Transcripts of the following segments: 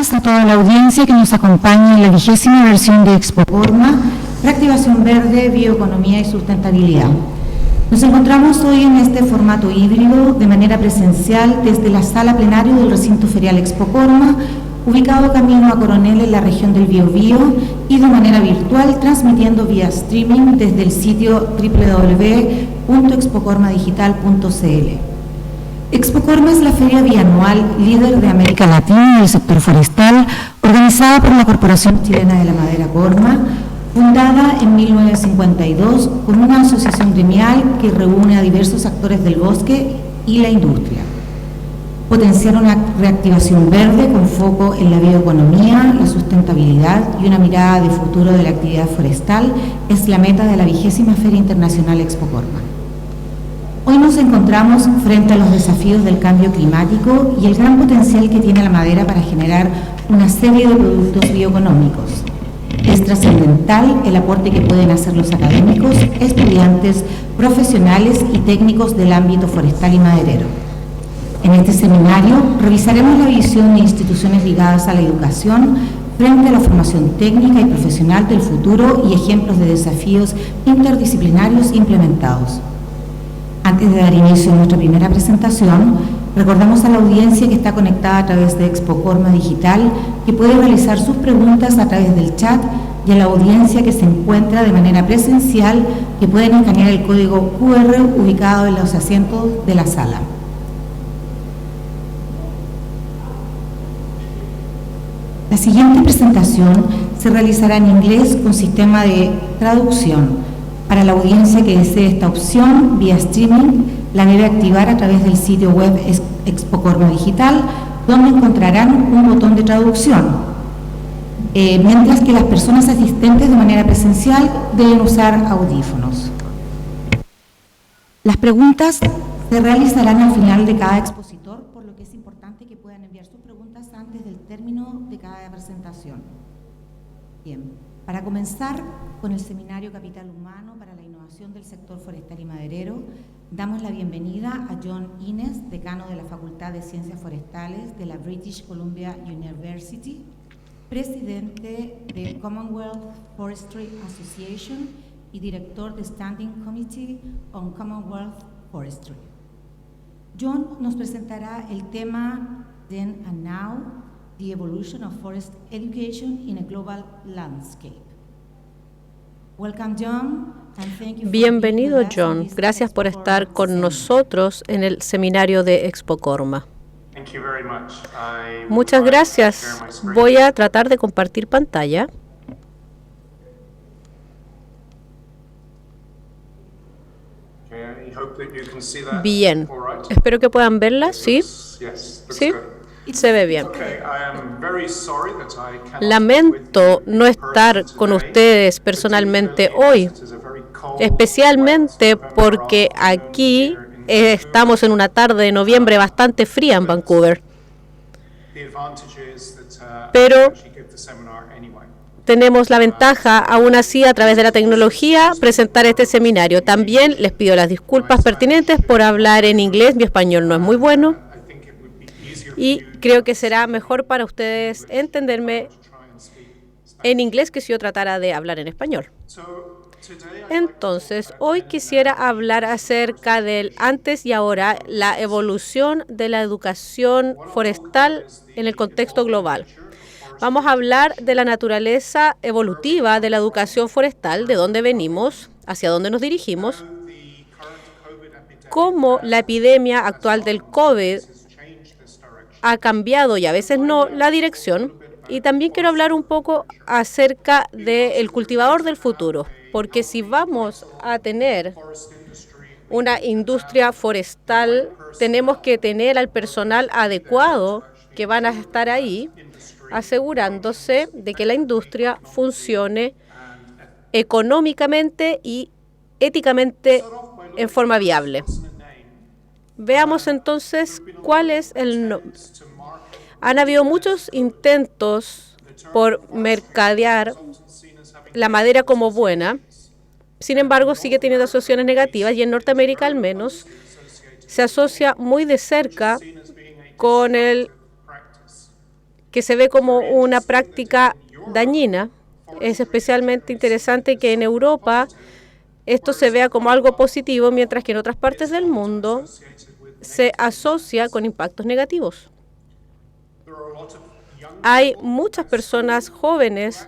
gracias a toda la audiencia que nos acompaña en la 20ª versión de Expocorma, Reactivación Verde, Bioeconomía y Sustentabilidad. Nos encontramos hoy en este formato híbrido, de manera presencial, desde la sala plenario del recinto ferial Expocorma, ubicado camino a Coronel en la región del Biobío, y de manera virtual, transmitiendo vía streaming desde el sitio www.expocormadigital.cl. Expocorma es la feria bianual líder de América Latina en el sector forestal, organizada por la Corporación Chilena de la Madera Corma, fundada en 1952 con una asociación gremial que reúne a diversos actores del bosque y la industria. Potenciar una reactivación verde con foco en la bioeconomía, la sustentabilidad y una mirada de futuro de la actividad forestal es la meta de la 20ª Feria Internacional Expocorma. Hoy nos encontramos frente a los desafíos del cambio climático y el gran potencial que tiene la madera para generar una serie de productos bioeconómicos. Es trascendental el aporte que pueden hacer los académicos, estudiantes, profesionales y técnicos del ámbito forestal y maderero. En este seminario revisaremos la visión de instituciones ligadas a la educación frente a la formación técnica y profesional del futuro y ejemplos de desafíos interdisciplinarios implementados. Antes de dar inicio a nuestra primera presentación, recordamos a la audiencia que está conectada a través de Expocorma Digital que puede realizar sus preguntas a través del chat, y a la audiencia que se encuentra de manera presencial que pueden escanear el código QR ubicado en los asientos de la sala. La siguiente presentación se realizará en inglés con sistema de traducción. Para la audiencia que desee esta opción vía streaming, la debe activar a través del sitio web Expocorma Digital, donde encontrarán un botón de traducción, mientras que las personas asistentes de manera presencial deben usar audífonos. Las preguntas se realizarán al final de cada expositor, por lo que es importante que puedan enviar sus preguntas antes del término de cada presentación. Bien, para comenzar con el seminario Capital Humano para la Innovación del Sector Forestal y Maderero, damos la bienvenida a John Innes, decano de la Facultad de Ciencias Forestales de la British Columbia University, presidente de Commonwealth Forestry Association y director de Standing Committee on Commonwealth Forestry. John nos presentará el tema Then and Now, The Evolution of Forest Education in a Global Landscape. Welcome, John. Bienvenido, John. Gracias por estar con nosotros en el seminario de Expocorma. Muchas gracias. Voy a tratar de compartir pantalla. Bien. Espero que puedan verla. ¿Sí? ¿Sí? Se ve bien. Lamento no estar con ustedes personalmente hoy, especialmente porque aquí estamos en una tarde de noviembre bastante fría en Vancouver. Pero tenemos la ventaja, aún así, a través de la tecnología, presentar este seminario. También les pido las disculpas pertinentes por hablar en inglés. Mi español no es muy bueno. Y creo que será mejor para ustedes entenderme en inglés que si yo tratara de hablar en español. Entonces, hoy quisiera hablar acerca del antes y ahora, la evolución de la educación forestal en el contexto global. Vamos a hablar de la naturaleza evolutiva de la educación forestal, de dónde venimos, hacia dónde nos dirigimos, cómo la epidemia actual del COVID ha cambiado y a veces no la dirección, y también quiero hablar un poco acerca del cultivador del futuro, porque si vamos a tener una industria forestal, tenemos que tener al personal adecuado que van a estar ahí, asegurándose de que la industria funcione económicamente y éticamente en forma viable. Veamos entonces cuál es el nombre. Han habido muchos intentos por mercadear la madera como buena. Sin embargo, sigue teniendo asociaciones negativas y en Norteamérica al menos se asocia muy de cerca con que se ve como una práctica dañina. Es especialmente interesante que en Europa esto se vea como algo positivo, mientras que en otras partes del mundo se asocia con impactos negativos. Hay muchas personas jóvenes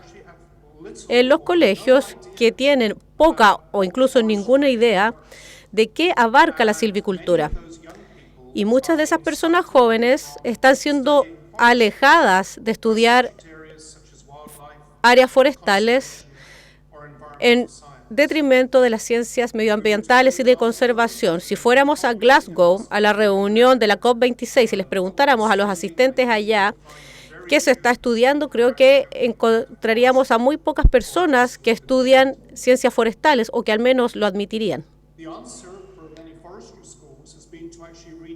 en los colegios que tienen poca o incluso ninguna idea de qué abarca la silvicultura. Y muchas de esas personas jóvenes están siendo alejadas de estudiar áreas forestales en detrimento de las ciencias medioambientales y de conservación. Si fuéramos a Glasgow, a la reunión de la COP26, y les preguntáramos a los asistentes allá qué se está estudiando, creo que encontraríamos a muy pocas personas que estudian ciencias forestales o que al menos lo admitirían.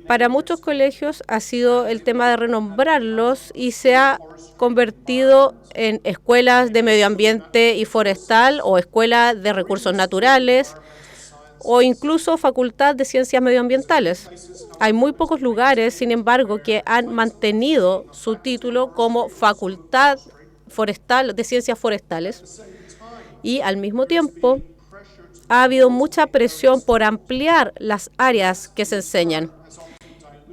Para muchos colegios ha sido el tema de renombrarlos y se ha convertido en escuelas de medio ambiente y forestal o escuelas de recursos naturales o incluso facultad de ciencias medioambientales. Hay muy pocos lugares, sin embargo, que han mantenido su título como facultad forestal de ciencias forestales y al mismo tiempo ha habido mucha presión por ampliar las áreas que se enseñan.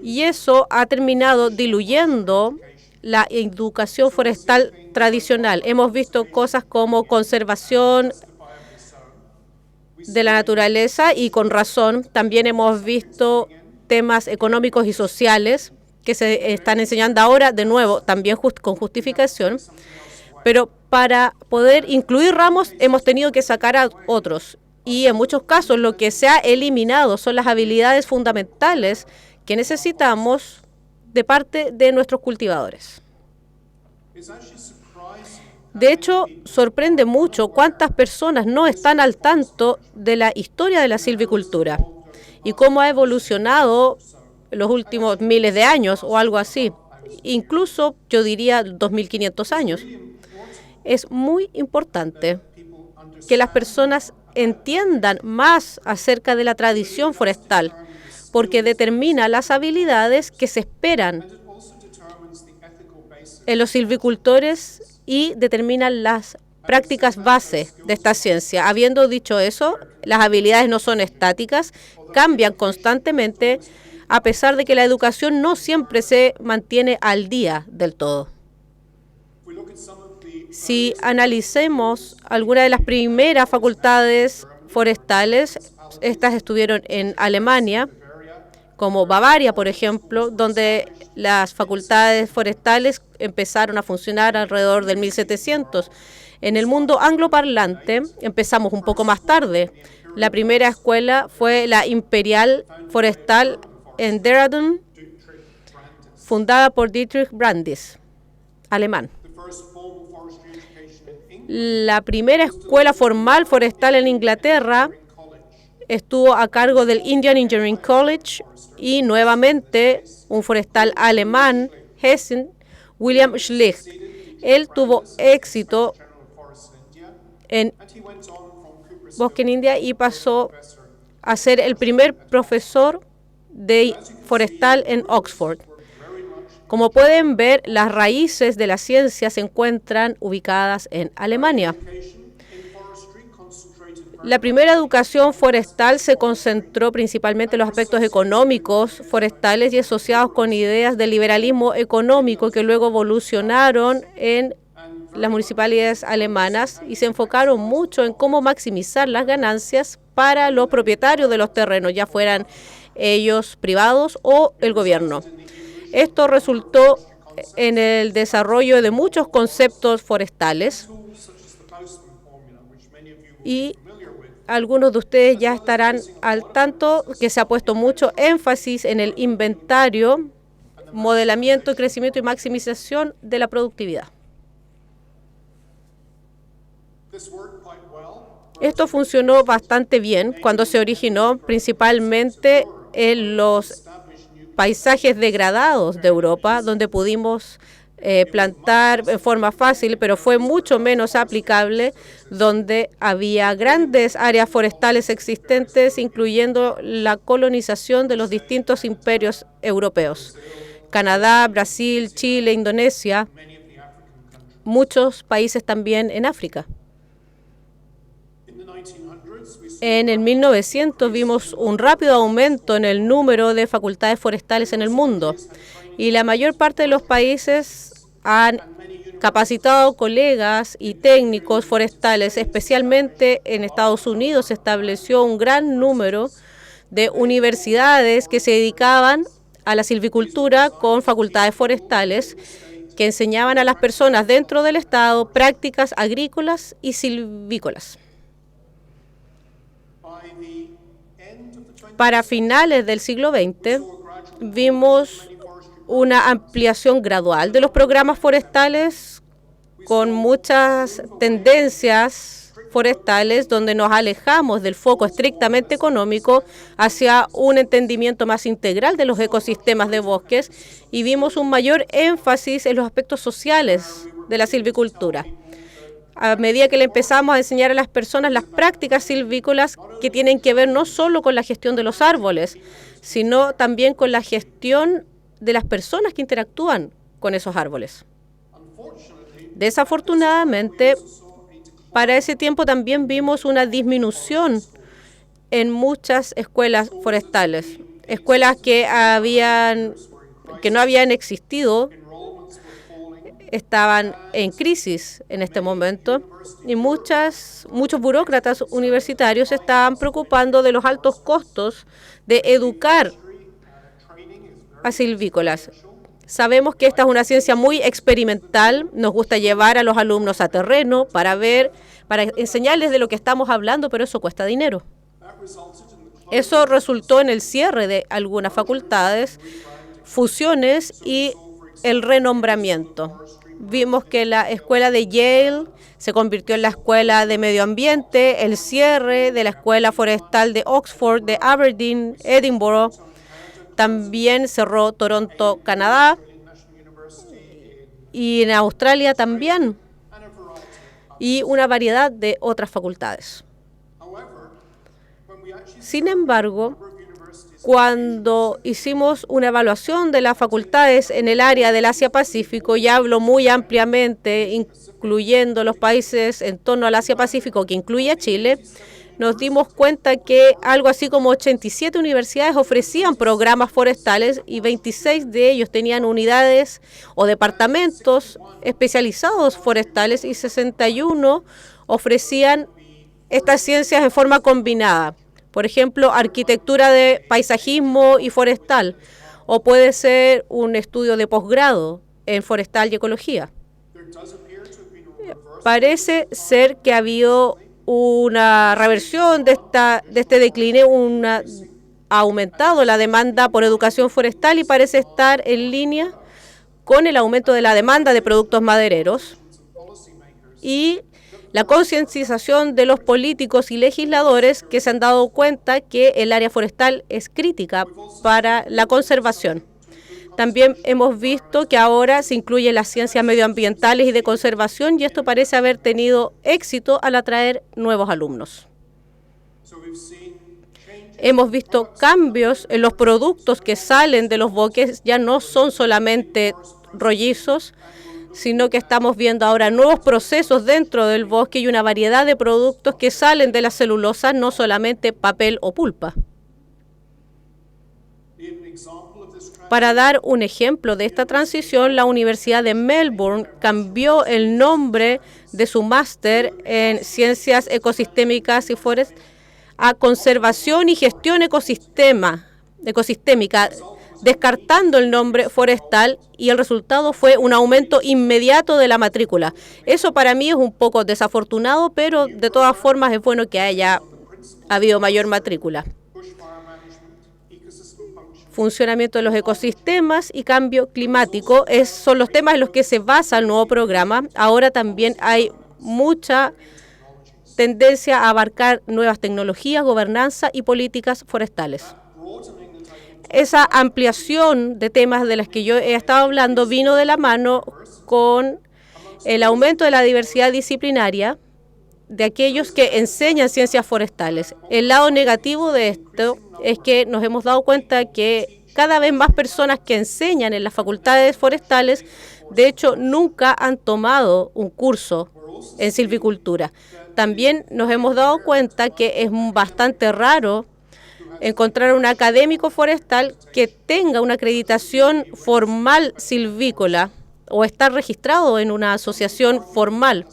Y eso ha terminado diluyendo la educación forestal tradicional. Hemos visto cosas como conservación de la naturaleza y con razón. También hemos visto temas económicos y sociales que se están enseñando ahora, de nuevo, también con justificación. Pero para poder incluir ramos hemos tenido que sacar a otros. Y en muchos casos lo que se ha eliminado son las habilidades fundamentales que necesitamos de parte de nuestros cultivadores. De hecho, sorprende mucho cuántas personas no están al tanto de la historia de la silvicultura y cómo ha evolucionado los últimos miles de años o algo así. Incluso, yo diría, 2.500 años. Es muy importante que las personas entiendan más acerca de la tradición forestal, porque determina las habilidades que se esperan en los silvicultores y determina las prácticas base de esta ciencia. Habiendo dicho eso, las habilidades no son estáticas, cambian constantemente, a pesar de que la educación no siempre se mantiene al día del todo. Si analicemos algunas de las primeras facultades forestales, estas estuvieron en Alemania, como Bavaria, por ejemplo, donde las facultades forestales empezaron a funcionar alrededor del 1700. En el mundo angloparlante empezamos un poco más tarde. La primera escuela fue la Imperial Forestal en Dehradun, fundada por Dietrich Brandis, alemán. La primera escuela formal forestal en Inglaterra estuvo a cargo del Indian Engineering College y nuevamente un forestal alemán, Hessen, William Schlicht. Él tuvo éxito en bosque en India y pasó a ser el primer profesor de forestal en Oxford. Como pueden ver, las raíces de la ciencia se encuentran ubicadas en Alemania. La primera educación forestal se concentró principalmente en los aspectos económicos forestales y asociados con ideas de liberalismo económico que luego evolucionaron en las municipalidades alemanas y se enfocaron mucho en cómo maximizar las ganancias para los propietarios de los terrenos, ya fueran ellos privados o el gobierno. Esto resultó en el desarrollo de muchos conceptos forestales y algunos de ustedes ya estarán al tanto que se ha puesto mucho énfasis en el inventario, modelamiento, crecimiento y maximización de la productividad. Esto funcionó bastante bien cuando se originó principalmente en los paisajes degradados de Europa, donde pudimos plantar en forma fácil, pero fue mucho menos aplicable donde había grandes áreas forestales existentes, incluyendo la colonización de los distintos imperios europeos. Canadá, Brasil, Chile, Indonesia muchos países también en África. En el 1900 vimos un rápido aumento en el número de facultades forestales en el mundo y la mayor parte de los países han capacitado colegas y técnicos forestales. Especialmente en Estados Unidos se estableció un gran número de universidades que se dedicaban a la silvicultura con facultades forestales que enseñaban a las personas dentro del Estado prácticas agrícolas y silvícolas. Para finales del siglo XX vimos una ampliación gradual de los programas forestales con muchas tendencias forestales donde nos alejamos del foco estrictamente económico hacia un entendimiento más integral de los ecosistemas de bosques y vimos un mayor énfasis en los aspectos sociales de la silvicultura. A medida que le empezamos a enseñar a las personas las prácticas silvícolas que tienen que ver no solo con la gestión de los árboles, sino también con la gestión de las personas que interactúan con esos árboles. Desafortunadamente, para ese tiempo también vimos una disminución en muchas escuelas forestales, escuelas que no habían existido, estaban en crisis en este momento y muchos burócratas universitarios se estaban preocupando de los altos costos de educar a silvícolas. Sabemos que esta es una ciencia muy experimental. Nos gusta llevar a los alumnos a terreno para enseñarles de lo que estamos hablando, pero eso cuesta dinero. Eso resultó en el cierre de algunas facultades, fusiones y el renombramiento. Vimos que la escuela de Yale se convirtió en la escuela de medio ambiente, el cierre de la escuela forestal de Oxford, de Aberdeen, Edinburgh. También cerró Toronto, Canadá, y en Australia también, y una variedad de otras facultades. Sin embargo, cuando hicimos una evaluación de las facultades en el área del Asia-Pacífico, y hablo muy ampliamente, incluyendo los países en torno al Asia-Pacífico, que incluye a Chile, nos dimos cuenta que algo así como 87 universidades ofrecían programas forestales y 26 de ellos tenían unidades o departamentos especializados forestales y 61 ofrecían estas ciencias en forma combinada. Por ejemplo, arquitectura de paisajismo y forestal, o puede ser un estudio de posgrado en forestal y ecología. Parece ser que ha habido una reversión de este decline, ha aumentado la demanda por educación forestal y parece estar en línea con el aumento de la demanda de productos madereros y la concientización de los políticos y legisladores que se han dado cuenta que el área forestal es crítica para la conservación. También hemos visto que ahora se incluyen las ciencias medioambientales y de conservación y esto parece haber tenido éxito al atraer nuevos alumnos. Hemos visto cambios en los productos que salen de los bosques, ya no son solamente rollizos, sino que estamos viendo ahora nuevos procesos dentro del bosque y una variedad de productos que salen de la celulosa, no solamente papel o pulpa. Para dar un ejemplo de esta transición, la Universidad de Melbourne cambió el nombre de su máster en Ciencias Ecosistémicas y Forest a Conservación y Gestión Ecosistémica, descartando el nombre forestal, y el resultado fue un aumento inmediato de la matrícula. Eso para mí es un poco desafortunado, pero de todas formas es bueno que haya habido mayor matrícula. Funcionamiento de los ecosistemas y cambio climático son los temas en los que se basa el nuevo programa. Ahora también hay mucha tendencia a abarcar nuevas tecnologías, gobernanza y políticas forestales. Esa ampliación de temas de las que yo he estado hablando vino de la mano con el aumento de la diversidad disciplinaria de aquellos que enseñan ciencias forestales. El lado negativo de esto es que nos hemos dado cuenta que cada vez más personas que enseñan en las facultades forestales De hecho, nunca han tomado un curso en silvicultura. También nos hemos dado cuenta que es bastante raro encontrar un académico forestal que tenga una acreditación formal silvícola o estar registrado en una asociación formal.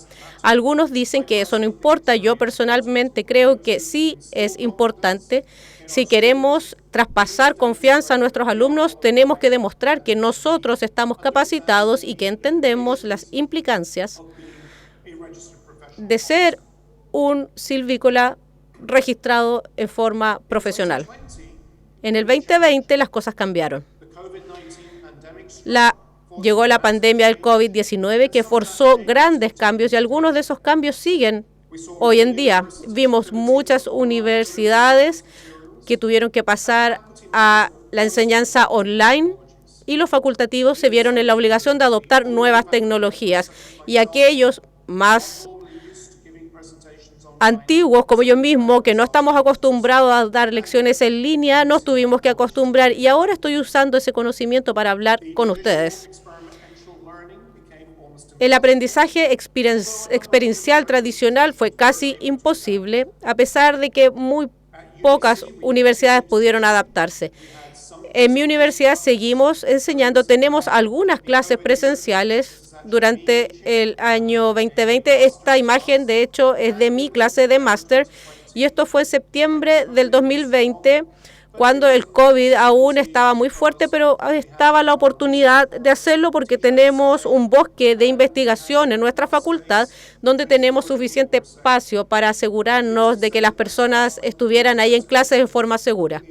Algunos dicen que eso no importa. Yo personalmente creo que sí es importante. Si queremos traspasar confianza a nuestros alumnos, tenemos que demostrar que nosotros estamos capacitados y que entendemos las implicancias de ser un silvícola registrado en forma profesional. En el 2020 las cosas cambiaron. Llegó la pandemia del COVID-19 que forzó grandes cambios y algunos de esos cambios siguen hoy en día. Vimos muchas universidades que tuvieron que pasar a la enseñanza online y los facultativos se vieron en la obligación de adoptar nuevas tecnologías. Y aquellos más antiguos, como yo mismo, que no estamos acostumbrados a dar lecciones en línea, nos tuvimos que acostumbrar y ahora estoy usando ese conocimiento para hablar con ustedes. El aprendizaje experiencial tradicional fue casi imposible, a pesar de que muy pocas universidades pudieron adaptarse. En mi universidad seguimos enseñando, tenemos algunas clases presenciales durante el año 2020. Esta imagen, de hecho, es de mi clase de máster y esto fue en septiembre del 2020, cuando el COVID aún estaba muy fuerte, pero estaba la oportunidad de hacerlo porque tenemos un bosque de investigación en nuestra facultad donde tenemos suficiente espacio para asegurarnos de que las personas estuvieran ahí en clase de forma segura.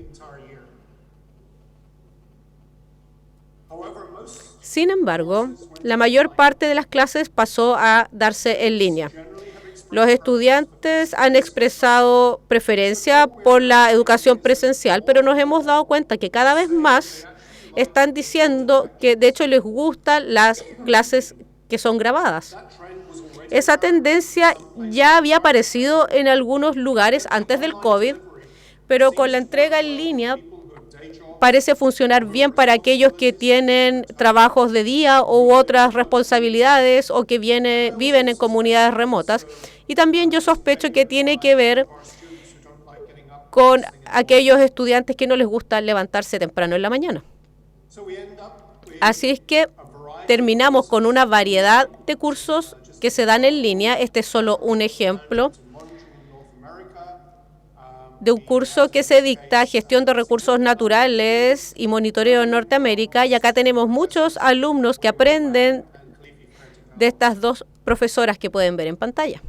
Sin embargo, la mayor parte de las clases pasó a darse en línea. Los estudiantes han expresado preferencia por la educación presencial, pero nos hemos dado cuenta que cada vez más están diciendo que de hecho les gustan las clases que son grabadas. Esa tendencia ya había aparecido en algunos lugares antes del COVID, pero con la entrega en línea parece funcionar bien para aquellos que tienen trabajos de día u otras responsabilidades o que viven en comunidades remotas. Y también yo sospecho que tiene que ver con aquellos estudiantes que no les gusta levantarse temprano en la mañana. Así es que terminamos con una variedad de cursos que se dan en línea. Este es solo un ejemplo de un curso que se dicta Gestión de Recursos Naturales y Monitoreo en Norteamérica, y acá tenemos muchos alumnos que aprenden de estas dos profesoras que pueden ver en pantalla.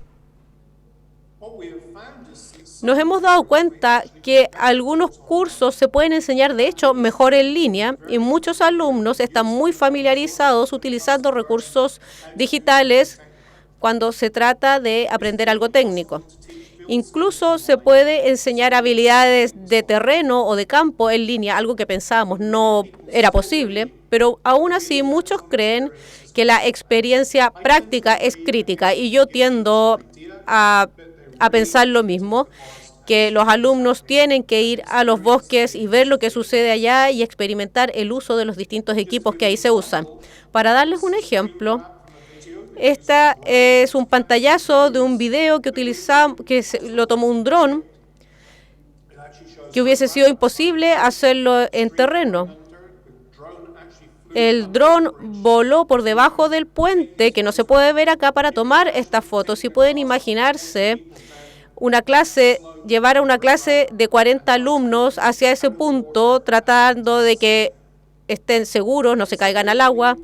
Nos hemos dado cuenta que algunos cursos se pueden enseñar, de hecho, mejor en línea, y muchos alumnos están muy familiarizados utilizando recursos digitales cuando se trata de aprender algo técnico. Incluso se puede enseñar habilidades de terreno o de campo en línea, algo que pensábamos no era posible, pero aún así muchos creen que la experiencia práctica es crítica y yo tiendo a pensar lo mismo, que los alumnos tienen que ir a los bosques y ver lo que sucede allá y experimentar el uso de los distintos equipos que ahí se usan. Para darles un ejemplo, esta es un pantallazo de un video que lo tomó un dron, que hubiese sido imposible hacerlo en terreno. El dron voló por debajo del puente, que no se puede ver acá, para tomar estas fotos. Si pueden imaginarse llevar a una clase de 40 alumnos hacia ese punto, tratando de que estén seguros, no se caigan al agua.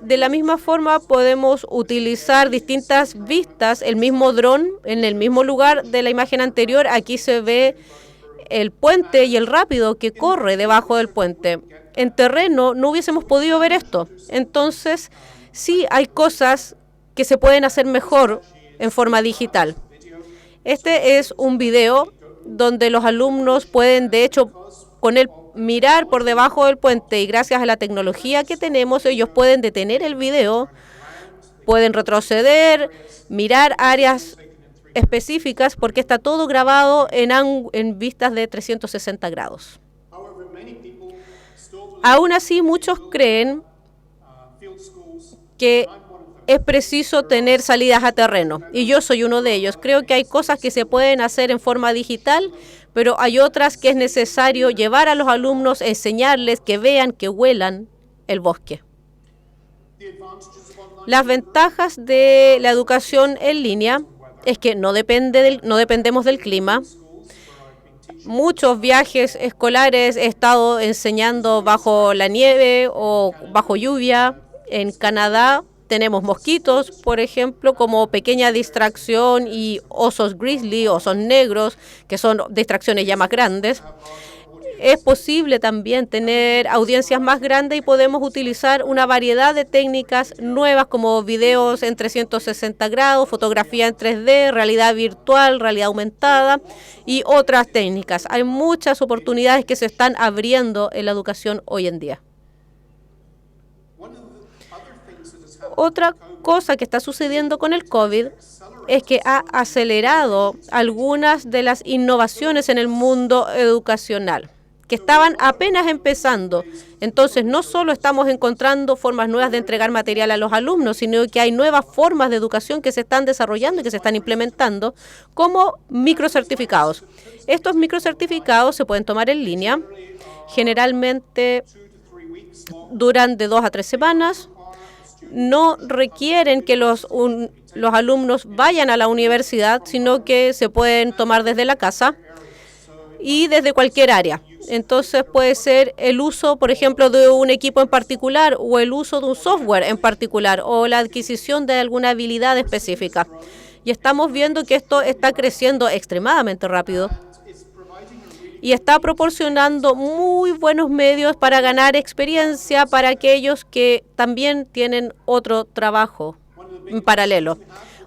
De la misma forma podemos utilizar distintas vistas, el mismo dron en el mismo lugar de la imagen anterior. Aquí se ve el puente y el rápido que corre debajo del puente. En terreno no hubiésemos podido ver esto. Entonces, sí hay cosas que se pueden hacer mejor en forma digital. Este es un video donde los alumnos pueden, de hecho, mirar por debajo del puente, y gracias a la tecnología que tenemos, ellos pueden detener el video, pueden retroceder, mirar áreas específicas, porque está todo grabado en vistas de 360 grados. Aún así, muchos creen que es preciso tener salidas a terreno, y yo soy uno de ellos. Creo que hay cosas que se pueden hacer en forma digital, pero hay otras que es necesario llevar a los alumnos, enseñarles, que vean, que huelan el bosque. Las ventajas de la educación en línea es que no dependemos del clima. Muchos viajes escolares he estado enseñando bajo la nieve o bajo lluvia. En Canadá tenemos mosquitos, por ejemplo, como pequeña distracción, y osos grizzly, osos negros, que son distracciones ya más grandes. Es posible también tener audiencias más grandes y podemos utilizar una variedad de técnicas nuevas como videos en 360 grados, fotografía en 3D, realidad virtual, realidad aumentada y otras técnicas. Hay muchas oportunidades que se están abriendo en la educación hoy en día. Otra cosa que está sucediendo con el COVID es que ha acelerado algunas de las innovaciones en el mundo educacional, que estaban apenas empezando. Entonces, no solo estamos encontrando formas nuevas de entregar material a los alumnos, sino que hay nuevas formas de educación que se están desarrollando y que se están implementando, como microcertificados. Estos microcertificados se pueden tomar en línea. Generalmente duran de 2 a 3 semanas. No requieren que los alumnos vayan a la universidad, sino que se pueden tomar desde la casa y desde cualquier área. Entonces puede ser el uso, por ejemplo, de un equipo en particular, o el uso de un software en particular, o la adquisición de alguna habilidad específica. Y estamos viendo que esto está creciendo extremadamente rápido y está proporcionando muy buenos medios para ganar experiencia para aquellos que también tienen otro trabajo en paralelo.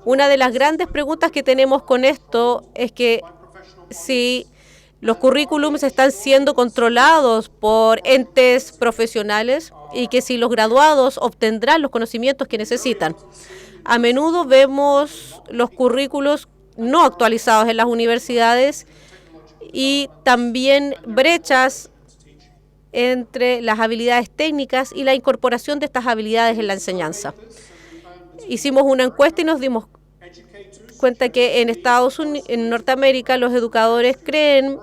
Una de las grandes preguntas que tenemos con esto es que si los currículums están siendo controlados por entes profesionales y que si los graduados obtendrán los conocimientos que necesitan. A menudo vemos los currículos no actualizados en las universidades y también brechas entre las habilidades técnicas y la incorporación de estas habilidades en la enseñanza. Hicimos una encuesta y nos dimos cuenta que en Norteamérica, los educadores creen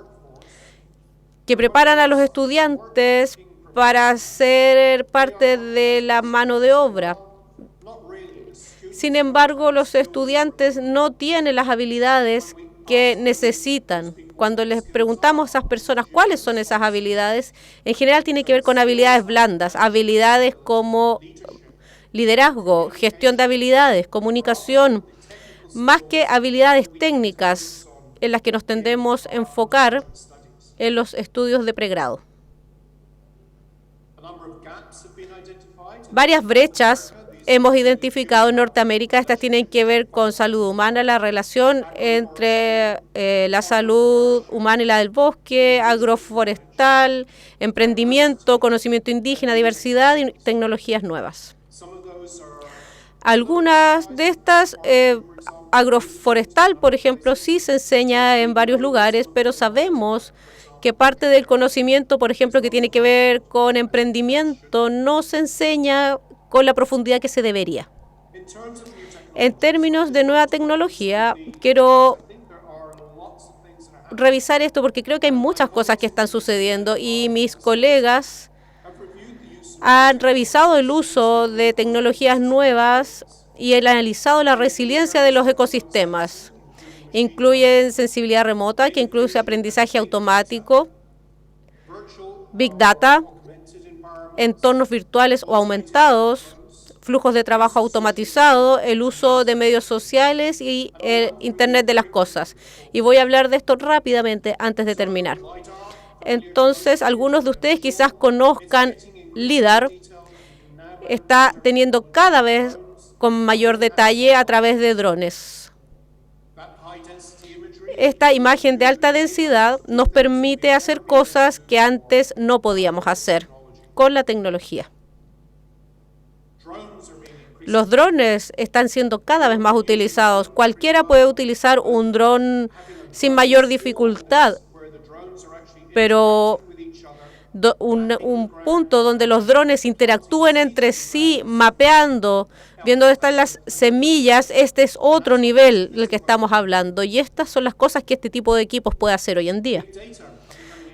que preparan a los estudiantes para ser parte de la mano de obra. Sin embargo, los estudiantes no tienen las habilidades que necesitan. Cuando les preguntamos a esas personas cuáles son esas habilidades, en general tiene que ver con habilidades blandas, habilidades como liderazgo, gestión de habilidades, comunicación, más que habilidades técnicas en las que nos tendemos a enfocar en los estudios de pregrado. Varias brechas hemos identificado en Norteamérica. Estas tienen que ver con salud humana, la relación entre la salud humana y la del bosque, agroforestal, emprendimiento, conocimiento indígena, diversidad y tecnologías nuevas. Algunas de estas, agroforestal, por ejemplo, sí se enseña en varios lugares, pero sabemos que parte del conocimiento, por ejemplo, que tiene que ver con emprendimiento, no se enseña con la profundidad que se debería. En términos de nueva tecnología, quiero revisar esto porque creo que hay muchas cosas que están sucediendo y mis colegas han revisado el uso de tecnologías nuevas y han analizado la resiliencia de los ecosistemas. Incluyen sensibilidad remota, que incluye aprendizaje automático, Big Data, entornos virtuales o aumentados, flujos de trabajo automatizado, el uso de medios sociales y el Internet de las cosas. Y voy a hablar de esto rápidamente antes de terminar. Entonces, algunos de ustedes quizás conozcan LIDAR. Está teniendo cada vez con mayor detalle a través de drones. Esta imagen de alta densidad nos permite hacer cosas que antes no podíamos hacer con la tecnología. Los drones están siendo cada vez más utilizados. Cualquiera puede utilizar un dron sin mayor dificultad, pero un punto donde los drones interactúen entre sí, mapeando, viendo dónde están las semillas. Este es otro nivel del que estamos hablando, y estas son las cosas que este tipo de equipos puede hacer hoy en día.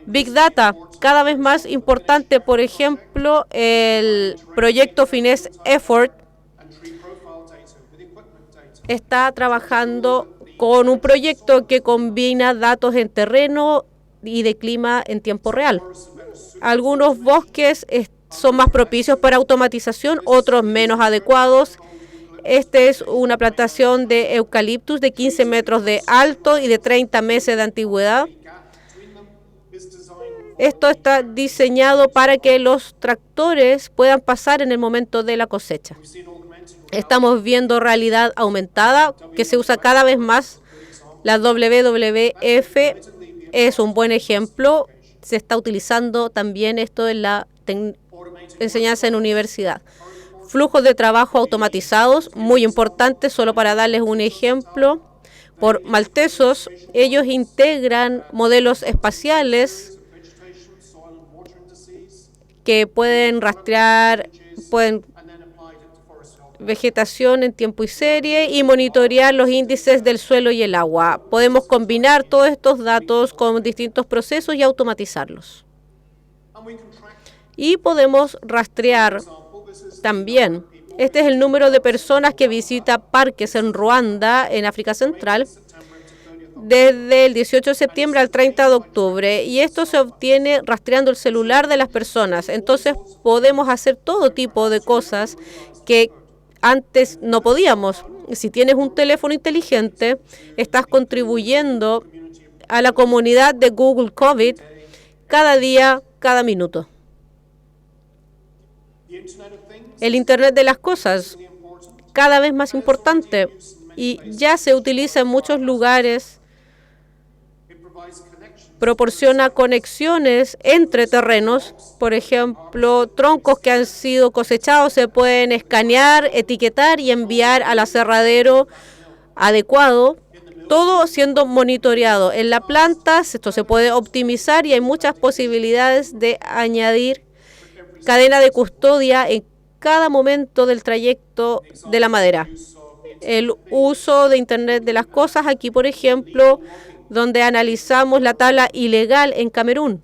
Big Data, cada vez más importante. Por ejemplo, el proyecto Finesse Effort está trabajando con un proyecto que combina datos en terreno y de clima en tiempo real. Algunos bosques son más propicios para automatización, otros menos adecuados. Este es una plantación de eucaliptus de 15 metros de alto y de 30 meses de antigüedad. Esto está diseñado para que los tractores puedan pasar en el momento de la cosecha. Estamos viendo realidad aumentada, que se usa cada vez más. La WWF es un buen ejemplo. Se está utilizando también esto en la enseñanza en universidad. Flujos de trabajo automatizados, muy importantes. Solo para darles un ejemplo, por Maltesos, ellos integran modelos espaciales que pueden rastrear, vegetación en tiempo y serie y monitorear los índices del suelo y el agua. Podemos combinar todos estos datos con distintos procesos y automatizarlos. Y podemos rastrear también. Este es el número de personas que visita parques en Ruanda, en África Central, desde el 18 de septiembre al 30 de octubre. Y esto se obtiene rastreando el celular de las personas. Entonces podemos hacer todo tipo de cosas que antes no podíamos. Si tienes un teléfono inteligente, estás contribuyendo a la comunidad de Google COVID cada día, cada minuto. El Internet de las cosas, cada vez más importante, y ya se utiliza en muchos lugares. Proporciona conexiones entre terrenos. Por ejemplo, troncos que han sido cosechados se pueden escanear, etiquetar y enviar al aserradero adecuado, todo siendo monitoreado. En la planta esto se puede optimizar y hay muchas posibilidades de añadir cadena de custodia en cada momento del trayecto de la madera. El uso de Internet de las cosas, aquí por ejemplo, donde analizamos la tala ilegal en Camerún.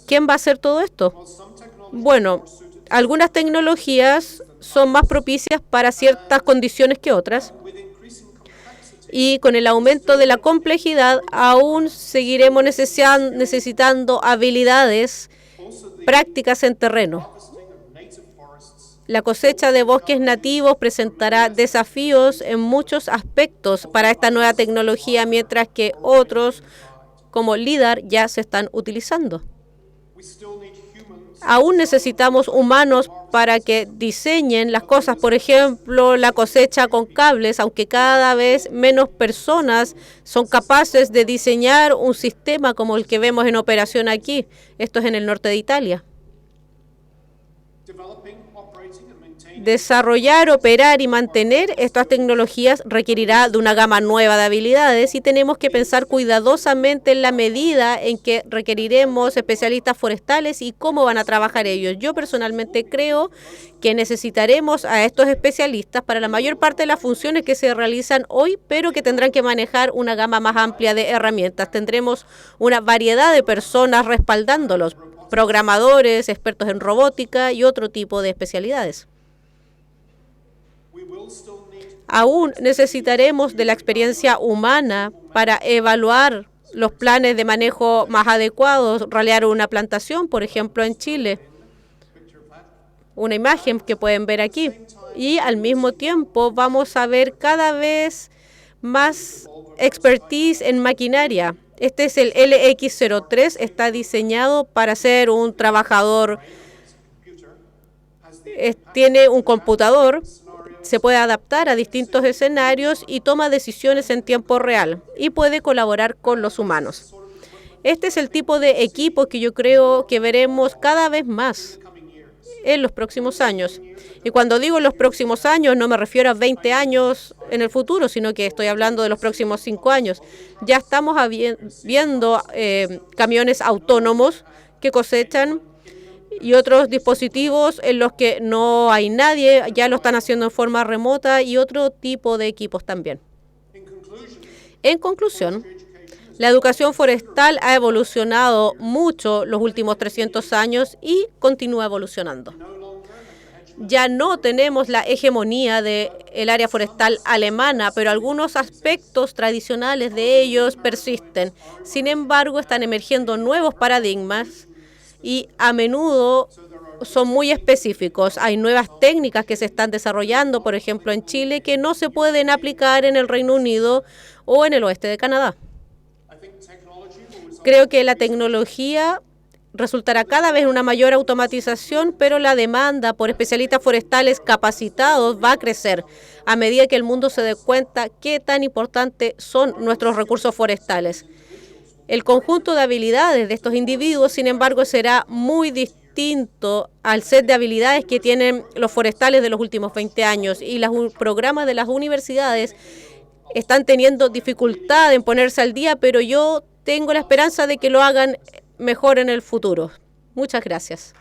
¿Quién va a hacer todo esto? Bueno, algunas tecnologías son más propicias para ciertas condiciones que otras. Y con el aumento de la complejidad, aún seguiremos necesitando habilidades prácticas en terreno. La cosecha de bosques nativos presentará desafíos en muchos aspectos para esta nueva tecnología, mientras que otros, como LIDAR, ya se están utilizando. Aún necesitamos humanos para que diseñen las cosas. Por ejemplo, la cosecha con cables, aunque cada vez menos personas son capaces de diseñar un sistema como el que vemos en operación aquí. Esto es en el norte de Italia. Desarrollar, operar y mantener estas tecnologías requerirá de una gama nueva de habilidades y tenemos que pensar cuidadosamente en la medida en que requeriremos especialistas forestales y cómo van a trabajar ellos. Yo personalmente creo que necesitaremos a estos especialistas para la mayor parte de las funciones que se realizan hoy, pero que tendrán que manejar una gama más amplia de herramientas. Tendremos una variedad de personas respaldándolos, programadores, expertos en robótica y otro tipo de especialidades. Aún necesitaremos de la experiencia humana para evaluar los planes de manejo más adecuados, ralear una plantación, por ejemplo, en Chile. Una imagen que pueden ver aquí. Y al mismo tiempo vamos a ver cada vez más expertise en maquinaria. Este es el LX03, está diseñado para ser un trabajador. Tiene un computador. Se puede adaptar a distintos escenarios y toma decisiones en tiempo real y puede colaborar con los humanos. Este es el tipo de equipo que yo creo que veremos cada vez más en los próximos años. Y cuando digo en los próximos años, no me refiero a 20 años en el futuro, sino que estoy hablando de los próximos 5 años. Ya estamos viendo camiones autónomos que cosechan y otros dispositivos en los que no hay nadie, ya lo están haciendo en forma remota, y otro tipo de equipos también. En conclusión, la educación forestal ha evolucionado mucho los últimos 300 años y continúa evolucionando. Ya no tenemos la hegemonía del área forestal alemana, pero algunos aspectos tradicionales de ellos persisten. Sin embargo, están emergiendo nuevos paradigmas y a menudo son muy específicos. Hay nuevas técnicas que se están desarrollando, por ejemplo, en Chile, que no se pueden aplicar en el Reino Unido o en el oeste de Canadá. Creo que la tecnología resultará cada vez en una mayor automatización, pero la demanda por especialistas forestales capacitados va a crecer a medida que el mundo se dé cuenta qué tan importantes son nuestros recursos forestales. El conjunto de habilidades de estos individuos, sin embargo, será muy distinto al set de habilidades que tienen los forestales de los últimos 20 años, y los programas de las universidades están teniendo dificultad en ponerse al día, pero yo tengo la esperanza de que lo hagan mejor en el futuro. Muchas gracias.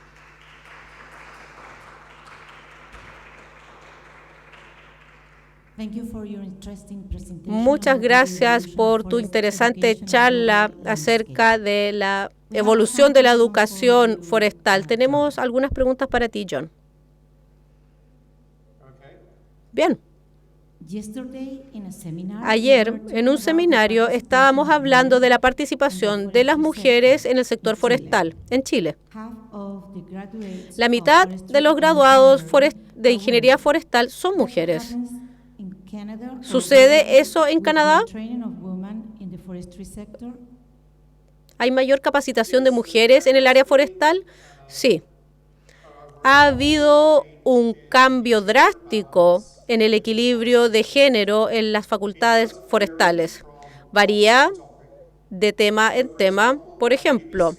Muchas gracias por tu interesante charla acerca de la evolución de la educación forestal. Tenemos algunas preguntas para ti, John. Bien. Ayer, en un seminario, estábamos hablando de la participación de las mujeres en el sector forestal en Chile. La mitad de los graduados de ingeniería forestal son mujeres. ¿Sucede eso en Canadá? ¿Hay mayor capacitación de mujeres en el área forestal? Sí. Ha habido un cambio drástico en el equilibrio de género en las facultades forestales. Varía de tema en tema. Por ejemplo,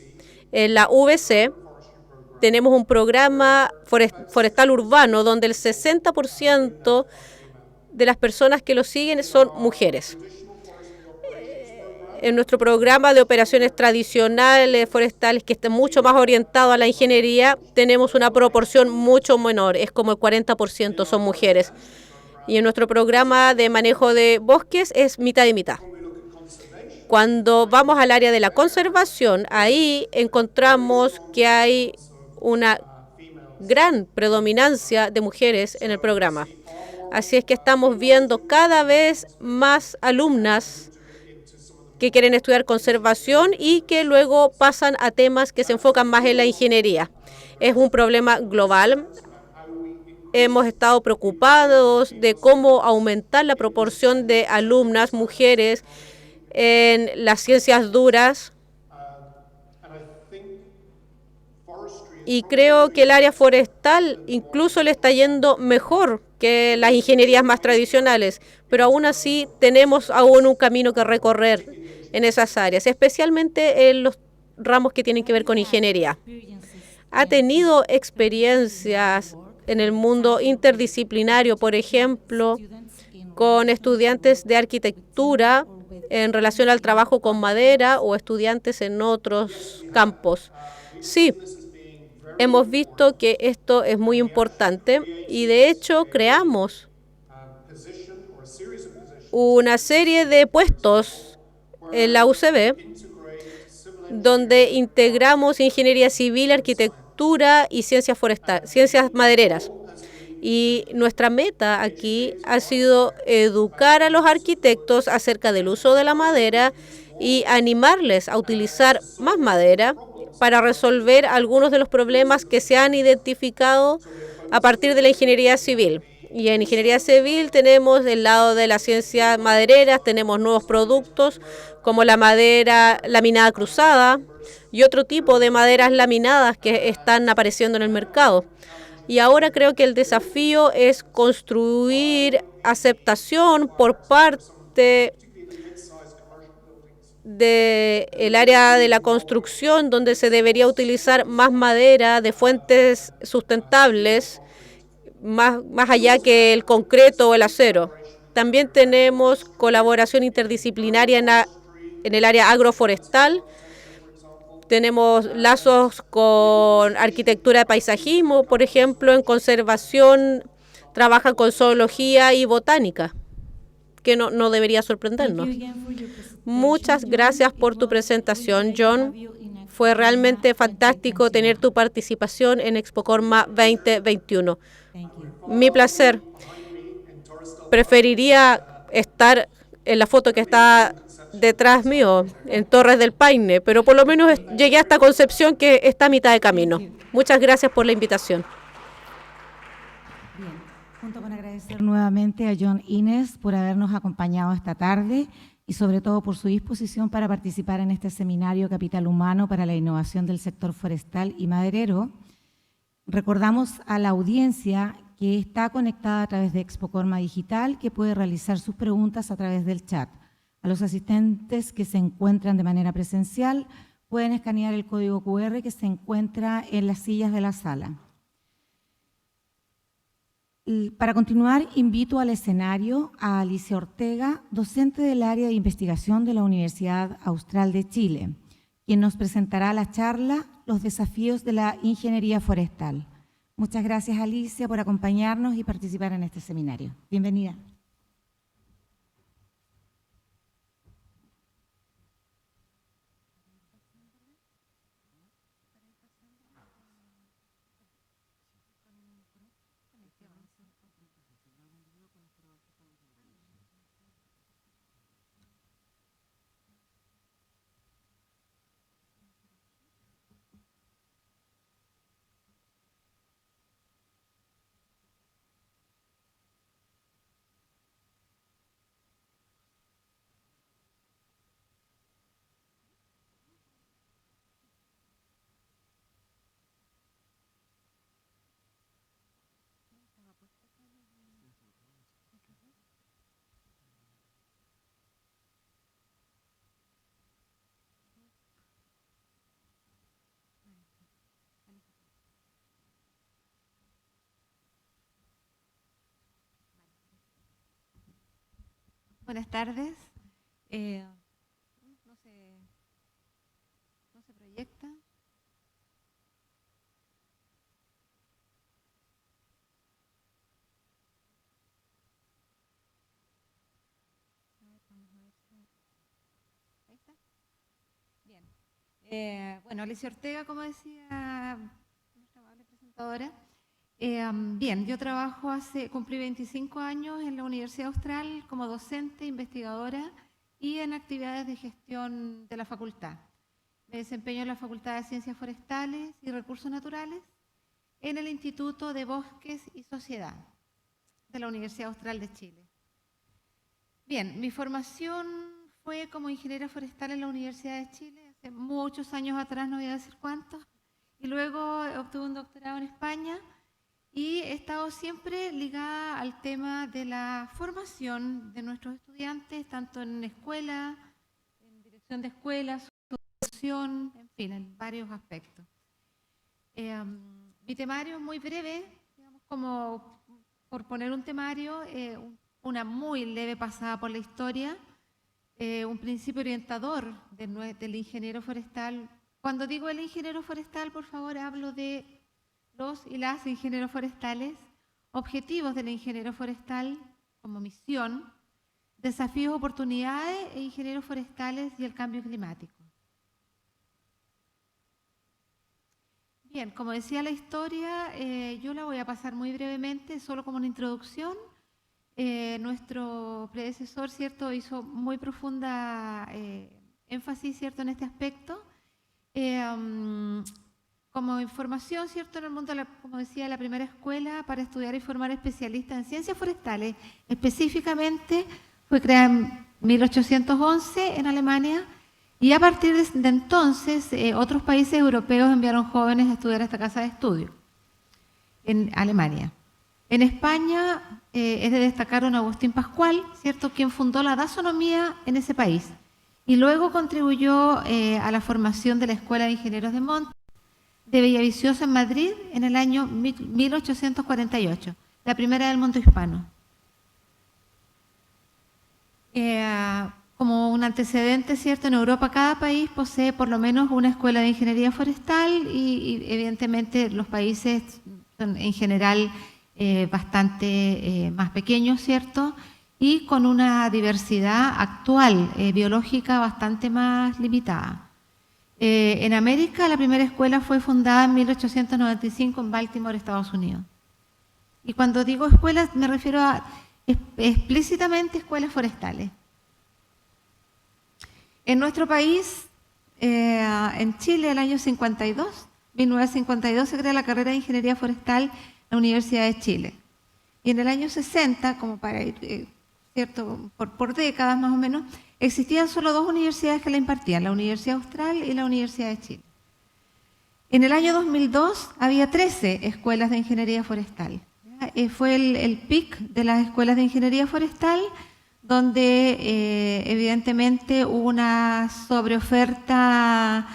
en la UBC tenemos un programa forestal urbano donde el 60% de las personas que lo siguen son mujeres. En nuestro programa de operaciones tradicionales forestales, que está mucho más orientado a la ingeniería, tenemos una proporción mucho menor, es como el 40% son mujeres. Y en nuestro programa de manejo de bosques es mitad y mitad. Cuando vamos al área de la conservación, ahí encontramos que hay una gran predominancia de mujeres en el programa. Así es que estamos viendo cada vez más alumnas que quieren estudiar conservación y que luego pasan a temas que se enfocan más en la ingeniería. Es un problema global. Hemos estado preocupados de cómo aumentar la proporción de alumnas mujeres en las ciencias duras. Y creo que el área forestal incluso le está yendo mejor que las ingenierías más tradicionales, pero aún así tenemos aún un camino que recorrer en esas áreas, especialmente en los ramos que tienen que ver con ingeniería. ¿Ha tenido experiencias en el mundo interdisciplinario, por ejemplo, con estudiantes de arquitectura en relación al trabajo con madera o estudiantes en otros campos? Sí. Hemos visto que esto es muy importante y de hecho creamos una serie de puestos en la UCB donde integramos ingeniería civil, arquitectura y ciencias forestales, ciencias madereras. Y nuestra meta aquí ha sido educar a los arquitectos acerca del uso de la madera y animarles a utilizar más madera para resolver algunos de los problemas que se han identificado a partir de la ingeniería civil. Y en ingeniería civil tenemos del lado de las ciencias madereras, tenemos nuevos productos como la madera laminada cruzada y otro tipo de maderas laminadas que están apareciendo en el mercado. Y ahora creo que el desafío es construir aceptación por parte del área de la construcción, donde se debería utilizar más madera de fuentes sustentables, más allá que el concreto o el acero. También tenemos colaboración interdisciplinaria en el área agroforestal. Tenemos lazos con arquitectura de paisajismo, por ejemplo, en conservación trabajan con zoología y botánica, que no debería sorprendernos. Muchas gracias por tu presentación, John. Fue realmente fantástico tener tu participación en ExpoCorma 2021. Mi placer. Preferiría estar en la foto que está detrás mío, en Torres del Paine, pero por lo menos llegué hasta Concepción, que está a mitad de camino. Muchas gracias por la invitación. Bien, junto con agradecer nuevamente a John Innes por habernos acompañado esta tarde y sobre todo por su disposición para participar en este seminario Capital Humano para la Innovación del Sector Forestal y Maderero. Recordamos a la audiencia que está conectada a través de ExpoCorma Digital, que puede realizar sus preguntas a través del chat. A los asistentes que se encuentran de manera presencial pueden escanear el código QR que se encuentra en las sillas de la sala. Para continuar, invito al escenario a Alicia Ortega, docente del área de investigación de la Universidad Austral de Chile, quien nos presentará la charla Los desafíos de la ingeniería forestal. Muchas gracias, Alicia, por acompañarnos y participar en este seminario. Bienvenida. Buenas tardes. No se proyecta. Ahí está. Bien. Bueno, Alicia Ortega, como decía nuestra amable presentadora. Bien, yo cumplí 25 años en la Universidad Austral como docente, investigadora y en actividades de gestión de la facultad. Me desempeño en la Facultad de Ciencias Forestales y Recursos Naturales en el Instituto de Bosques y Sociedad de la Universidad Austral de Chile. Bien, mi formación fue como ingeniera forestal en la Universidad de Chile hace muchos años atrás, no voy a decir cuántos, y luego obtuve un doctorado en España. Y he estado siempre ligada al tema de la formación de nuestros estudiantes, tanto en escuela, en dirección de escuelas, educación, en fin, en varios aspectos. Mi temario es muy breve, digamos, como por poner un temario, una muy leve pasada por la historia, un principio orientador del ingeniero forestal. Cuando digo el ingeniero forestal, por favor, hablo de los y las ingenieros forestales, objetivos del ingeniero forestal como misión, desafíos, oportunidades e ingenieros forestales y el cambio climático. Bien, como decía la historia, yo la voy a pasar muy brevemente, solo como una introducción. Nuestro predecesor, ¿cierto?, hizo muy profunda énfasis, ¿cierto?, en este aspecto. Como información, ¿cierto?, en el mundo, como decía, la primera escuela para estudiar y formar especialistas en ciencias forestales, específicamente fue creada en 1811 en Alemania, y a partir de entonces otros países europeos enviaron jóvenes a estudiar a esta casa de estudio en Alemania. En España es de destacar don Agustín Pascual, ¿cierto?, quien fundó la taxonomía en ese país, y luego contribuyó a la formación de la Escuela de Ingenieros de Montes de Villaviciosa en Madrid en el año 1848, la primera del mundo hispano. Como un antecedente, ¿cierto? En Europa cada país posee por lo menos una escuela de ingeniería forestal y evidentemente los países son en general bastante más pequeños, ¿cierto? Y con una diversidad actual biológica bastante más limitada. En América la primera escuela fue fundada en 1895 en Baltimore, Estados Unidos. Y cuando digo escuelas me refiero a explícitamente escuelas forestales. En nuestro país, en Chile, el año 1952, se crea la carrera de Ingeniería Forestal en la Universidad de Chile. Y en el año 60, como para ir, ¿cierto? Por décadas más o menos, existían solo dos universidades que la impartían, la Universidad Austral y la Universidad de Chile. En el año 2002 había 13 escuelas de Ingeniería Forestal. Fue el pic de las escuelas de Ingeniería Forestal, donde evidentemente hubo una sobreoferta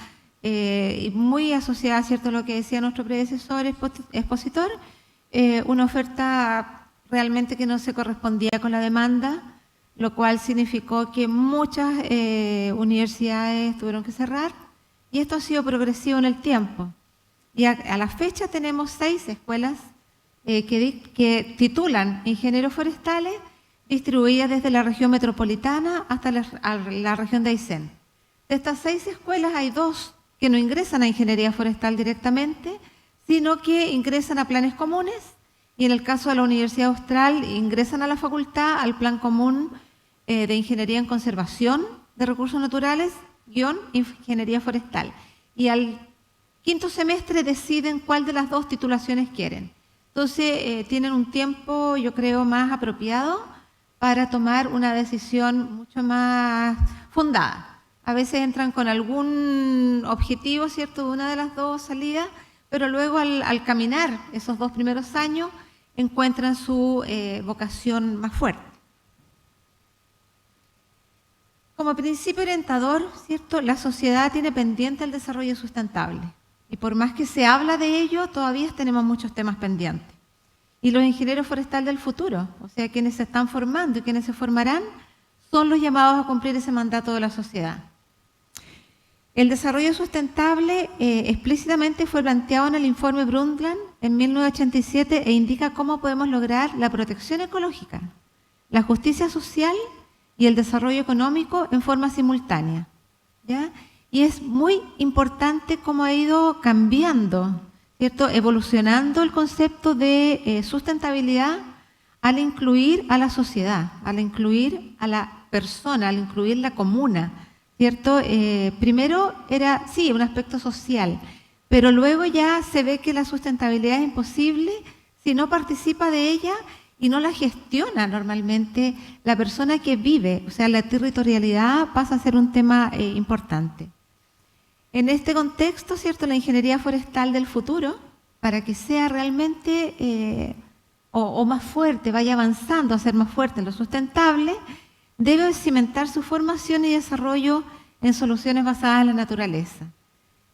muy asociada, ¿cierto?, a lo que decía nuestro predecesor expositor, una oferta realmente que no se correspondía con la demanda, lo cual significó que muchas universidades tuvieron que cerrar, y esto ha sido progresivo en el tiempo. Y a la fecha tenemos 6 escuelas que titulan ingenieros forestales, distribuidas desde la región metropolitana hasta la región de Aysén. De estas 6 escuelas hay 2 que no ingresan a ingeniería forestal directamente, sino que ingresan a planes comunes, y en el caso de la Universidad Austral ingresan a la facultad al plan común de ingeniería en conservación de recursos naturales, ingeniería forestal. Y al quinto semestre deciden cuál de las 2 titulaciones quieren. Entonces tienen un tiempo, yo creo, más apropiado para tomar una decisión mucho más fundada. A veces entran con algún objetivo, ¿cierto?, de una de las 2 salidas, pero luego al caminar esos 2 primeros años encuentran su vocación más fuerte. Como principio orientador, ¿cierto?, la sociedad tiene pendiente el desarrollo sustentable. Y por más que se habla de ello, todavía tenemos muchos temas pendientes. Y los ingenieros forestales del futuro, o sea, quienes se están formando y quienes se formarán, son los llamados a cumplir ese mandato de la sociedad. El desarrollo sustentable explícitamente fue planteado en el informe Brundtland en 1987 e indica cómo podemos lograr la protección ecológica, la justicia social y el desarrollo económico en forma simultánea, ¿ya? Y es muy importante cómo ha ido cambiando, ¿cierto?, evolucionando el concepto de sustentabilidad al incluir a la sociedad, al incluir a la persona, al incluir la comuna, ¿cierto? Primero era, sí, un aspecto social, pero luego ya se ve que la sustentabilidad es imposible si no participa de ella y no la gestiona normalmente la persona que vive, o sea, la territorialidad pasa a ser un tema importante. En este contexto, ¿cierto?, la ingeniería forestal del futuro, para que sea realmente o más fuerte, vaya avanzando a ser más fuerte en lo sustentable, debe cimentar su formación y desarrollo en soluciones basadas en la naturaleza.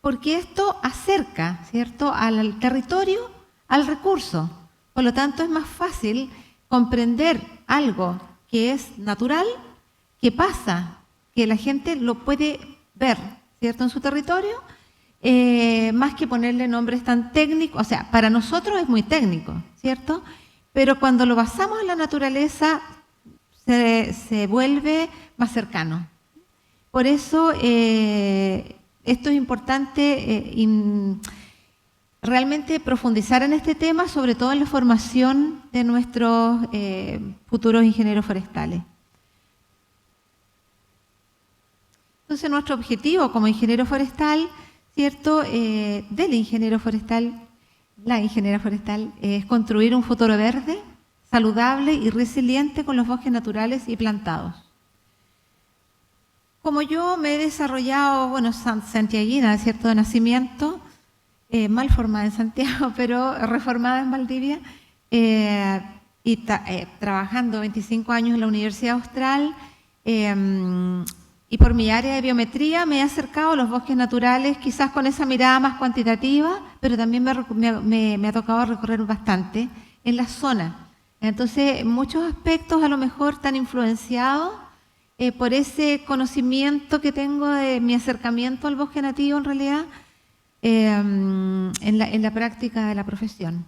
Porque esto acerca, ¿cierto?, al territorio, al recurso. Por lo tanto, es más fácil comprender algo que es natural, que pasa, que la gente lo puede ver, ¿cierto?, en su territorio, más que ponerle nombres tan técnicos. O sea, para nosotros es muy técnico, ¿cierto? Pero cuando lo basamos en la naturaleza, se vuelve más cercano. Por eso, esto es importante realmente profundizar en este tema, sobre todo en la formación de nuestros futuros ingenieros forestales. Entonces, nuestro objetivo como ingeniero forestal, ¿cierto?, del ingeniero forestal, la ingeniera forestal, es construir un futuro verde, saludable y resiliente con los bosques naturales y plantados. Como yo me he desarrollado, bueno, santiaguina, ¿cierto?, de nacimiento, mal formada en Santiago, pero reformada en Valdivia, y trabajando 25 años en la Universidad Austral, y por mi área de biometría me he acercado a los bosques naturales, quizás con esa mirada más cuantitativa, pero también me ha tocado recorrer bastante en la zona. Entonces, muchos aspectos a lo mejor están influenciados por ese conocimiento que tengo de mi acercamiento al bosque nativo, en realidad, en la práctica de la profesión.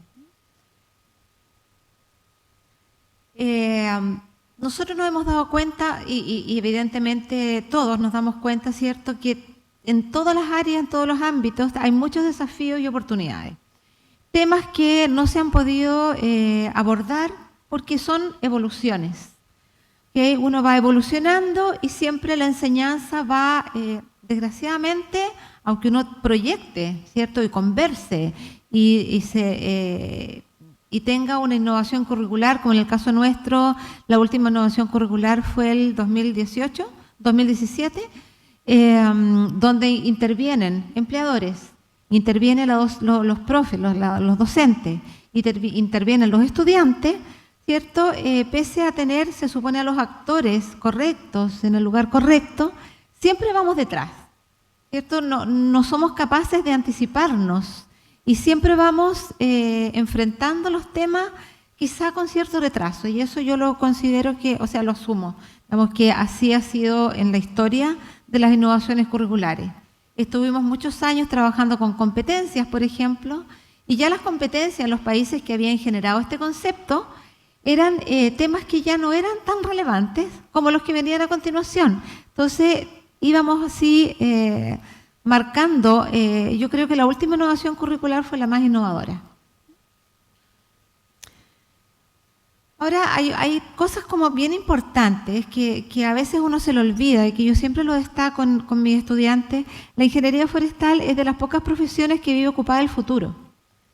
Nosotros nos hemos dado cuenta, y evidentemente todos nos damos cuenta, ¿cierto?, que en todas las áreas, en todos los ámbitos, hay muchos desafíos y oportunidades. Temas que no se han podido abordar porque son evoluciones. ¿Okay? Uno va evolucionando y siempre la enseñanza va, desgraciadamente, aunque uno proyecte, ¿cierto?, y converse y tenga una innovación curricular, como en el caso nuestro, la última innovación curricular fue el 2017, donde intervienen empleadores, intervienen los profes, los docentes, intervienen los estudiantes, ¿cierto? Pese a tener, se supone, a los actores correctos en el lugar correcto, siempre vamos detrás, ¿cierto? No somos capaces de anticiparnos y siempre vamos enfrentando los temas quizá con cierto retraso, y eso yo lo considero que, o sea, lo asumo, digamos que así ha sido en la historia de las innovaciones curriculares. Estuvimos muchos años trabajando con competencias, por ejemplo, y ya las competencias en los países que habían generado este concepto eran temas que ya no eran tan relevantes como los que venían a continuación. Entonces íbamos así marcando, yo creo que la última innovación curricular fue la más innovadora. Ahora, hay cosas como bien importantes que a veces uno se lo olvida y que yo siempre lo destaco con mis estudiantes. La ingeniería forestal es de las pocas profesiones que vive ocupada el futuro.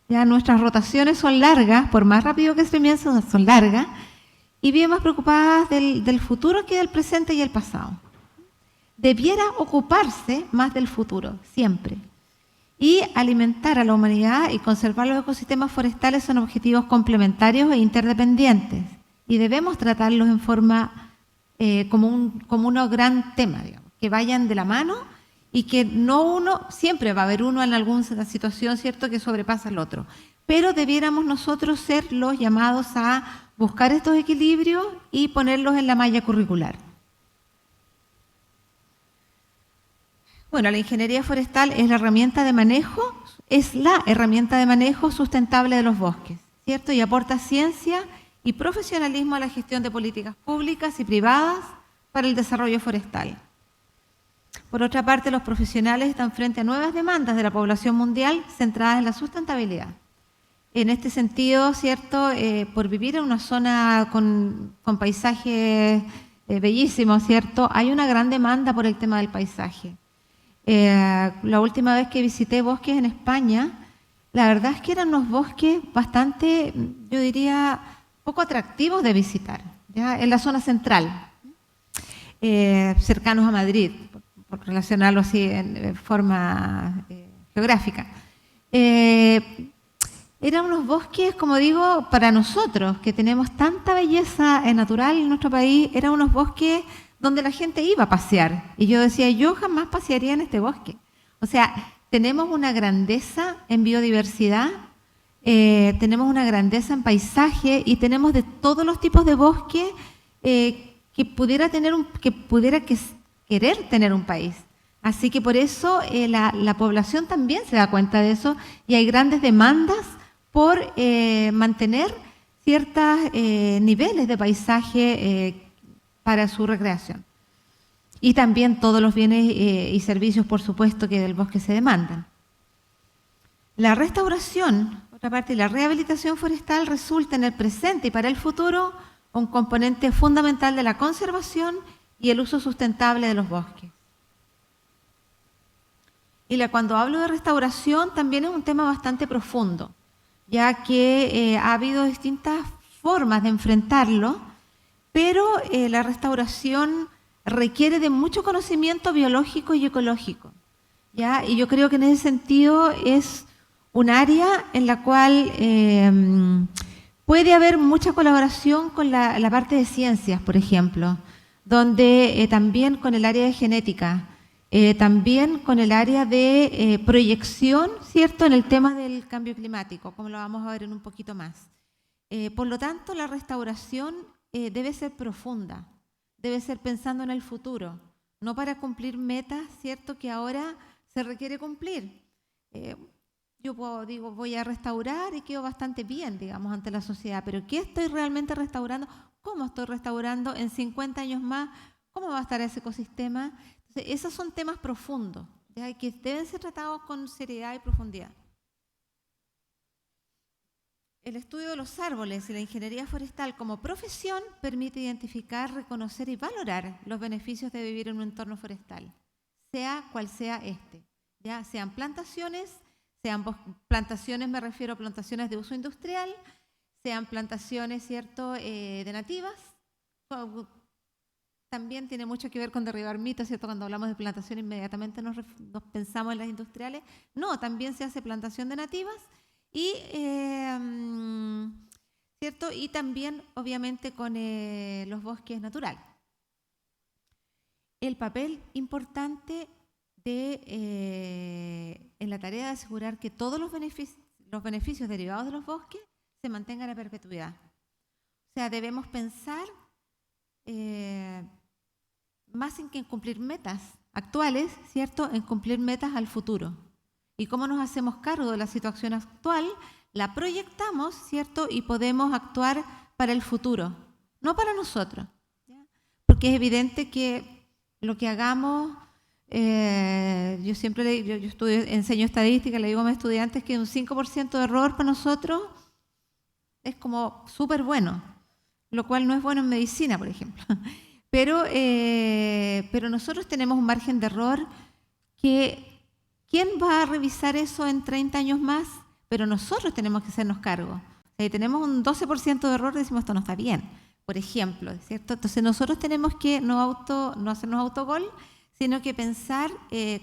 Ya nuestras rotaciones son largas, por más rápido que se piensen, son largas, y bien más preocupadas del futuro que del presente y el pasado. Debiera ocuparse más del futuro, siempre. Y alimentar a la humanidad y conservar los ecosistemas forestales son objetivos complementarios e interdependientes. Y debemos tratarlos en forma como un gran tema, digamos, que vayan de la mano y que no uno, siempre va a haber uno en alguna situación, ¿cierto?, que sobrepasa al otro. Pero debiéramos nosotros ser los llamados a buscar estos equilibrios y ponerlos en la malla curricular. Bueno, la ingeniería forestal es la herramienta de manejo sustentable de los bosques, ¿cierto? Y aporta ciencia y profesionalismo a la gestión de políticas públicas y privadas para el desarrollo forestal. Por otra parte, los profesionales están frente a nuevas demandas de la población mundial centradas en la sustentabilidad. En este sentido, ¿cierto?, por vivir en una zona con paisajes bellísimos, ¿cierto?, hay una gran demanda por el tema del paisaje. La última vez que visité bosques en España, la verdad es que eran unos bosques bastante, yo diría, poco atractivos de visitar, ¿ya?, en la zona central, cercanos a Madrid, por relacionarlo así en forma geográfica. Eran unos bosques, como digo, para nosotros, que tenemos tanta belleza natural en nuestro país, eran unos bosques donde la gente iba a pasear. Y yo decía, yo jamás pasearía en este bosque. O sea, tenemos una grandeza en biodiversidad, tenemos una grandeza en paisaje y tenemos de todos los tipos de bosque que pudiera querer tener un país. Así que por eso la población también se da cuenta de eso y hay grandes demandas por mantener ciertos niveles de paisaje para su recreación. Y también todos los bienes y servicios, por supuesto, que del bosque se demandan. La restauración, por otra parte, y la rehabilitación forestal resulta en el presente y para el futuro un componente fundamental de la conservación y el uso sustentable de los bosques. Y cuando hablo de restauración también es un tema bastante profundo, ya que ha habido distintas formas de enfrentarlo, pero la restauración requiere de mucho conocimiento biológico y ecológico, ¿ya? Y yo creo que en ese sentido es un área en la cual puede haber mucha colaboración con la parte de ciencias, por ejemplo, donde también con el área de genética, también con el área de proyección, ¿cierto?, en el tema del cambio climático, como lo vamos a ver en un poquito más. Por lo tanto, la restauración debe ser profunda, debe ser pensando en el futuro, no para cumplir metas, ¿cierto?, que ahora se requiere cumplir. Yo digo, voy a restaurar y quedo bastante bien, digamos, ante la sociedad, pero ¿qué estoy realmente restaurando? ¿Cómo estoy restaurando en 50 años más? ¿Cómo va a estar ese ecosistema? Entonces, esos son temas profundos, ¿ya?, que deben ser tratados con seriedad y profundidad. El estudio de los árboles y la ingeniería forestal como profesión permite identificar, reconocer y valorar los beneficios de vivir en un entorno forestal, sea cual sea este. Ya sean plantaciones, me refiero a plantaciones de uso industrial, sean plantaciones, ¿cierto?, de nativas. También tiene mucho que ver con derribar mitos, ¿cierto? Cuando hablamos de plantación inmediatamente nos pensamos en las industriales. No, también se hace plantación de nativas y, ¿cierto?, y también obviamente con los bosques naturales. El papel importante en la tarea de asegurar que todos los beneficios derivados de los bosques se mantengan a perpetuidad. O sea, debemos pensar más en que en cumplir metas actuales, ¿cierto?, en cumplir metas al futuro. Y cómo nos hacemos cargo de la situación actual, la proyectamos, ¿cierto?, y podemos actuar para el futuro, no para nosotros, ¿ya? Porque es evidente que lo que hagamos, yo siempre yo enseño estadística, le digo a mis estudiantes que un 5% de error para nosotros es como súper bueno, lo cual no es bueno en medicina, por ejemplo. Pero nosotros tenemos un margen de error que ¿quién va a revisar eso en 30 años más? Pero nosotros tenemos que hacernos cargo. Si tenemos un 12% de error, decimos esto no está bien, por ejemplo, ¿cierto? Entonces nosotros tenemos que no hacernos autogol, sino que pensar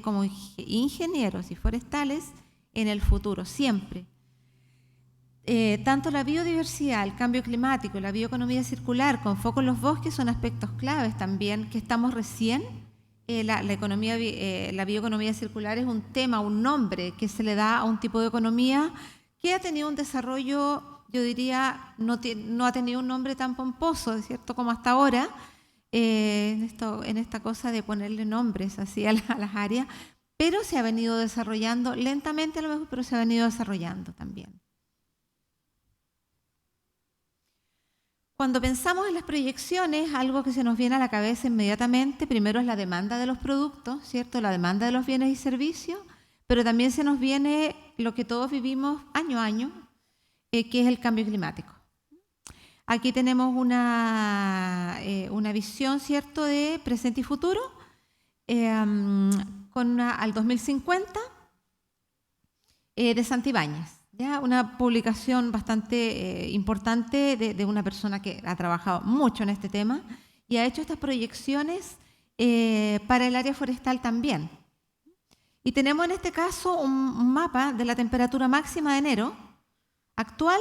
como ingenieros y forestales en el futuro, siempre. Tanto la biodiversidad, el cambio climático, la bioeconomía circular, con foco en los bosques, son aspectos claves también, que estamos recién. La bioeconomía circular es un tema, un nombre que se le da a un tipo de economía que ha tenido un desarrollo, yo diría, no ha tenido un nombre tan pomposo, ¿cierto?, como hasta ahora, en esta cosa de ponerle nombres así a las áreas, pero se ha venido desarrollando lentamente a lo mejor, pero se ha venido desarrollando también. Cuando pensamos en las proyecciones, algo que se nos viene a la cabeza inmediatamente, primero es la demanda de los productos, ¿cierto?, la demanda de los bienes y servicios, pero también se nos viene lo que todos vivimos año a año, que es el cambio climático. Aquí tenemos una visión, ¿cierto?, de presente y futuro, al 2050, de Santibáñez. ¿Ya? Una publicación bastante importante de una persona que ha trabajado mucho en este tema y ha hecho estas proyecciones para el área forestal también. Y tenemos en este caso un mapa de la temperatura máxima de enero actual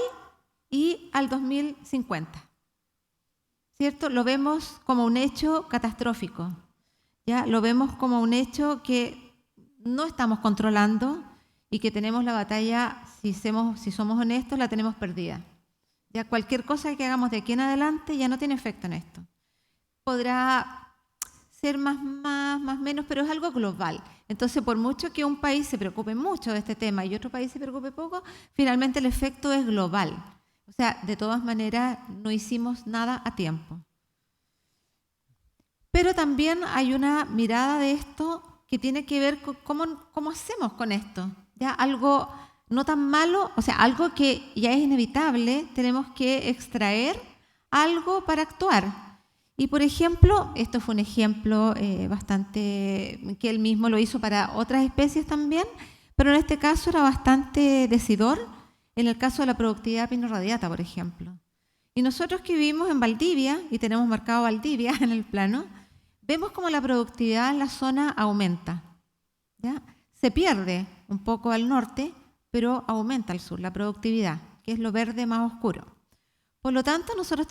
y al 2050. ¿Cierto? Lo vemos como un hecho catastrófico, ¿ya? Lo vemos como un hecho que no estamos controlando y que tenemos la batalla, si somos honestos, la tenemos perdida. Ya cualquier cosa que hagamos de aquí en adelante ya no tiene efecto en esto. Podrá ser más menos, pero es algo global. Entonces, por mucho que un país se preocupe mucho de este tema y otro país se preocupe poco, finalmente el efecto es global. O sea, de todas maneras, no hicimos nada a tiempo. Pero también hay una mirada de esto que tiene que ver con cómo hacemos con esto. Ya algo no tan malo, o sea, algo que ya es inevitable, tenemos que extraer algo para actuar. Y por ejemplo, esto fue un ejemplo bastante, que él mismo lo hizo para otras especies también, pero en este caso era bastante decidor, en el caso de la productividad pinorradiata, por ejemplo. Y nosotros que vivimos en Valdivia, y tenemos marcado Valdivia en el plano, vemos como la productividad en la zona aumenta, ¿ya? Se pierde un poco al norte, pero aumenta al sur la productividad, que es lo verde más oscuro. Por lo tanto, nosotros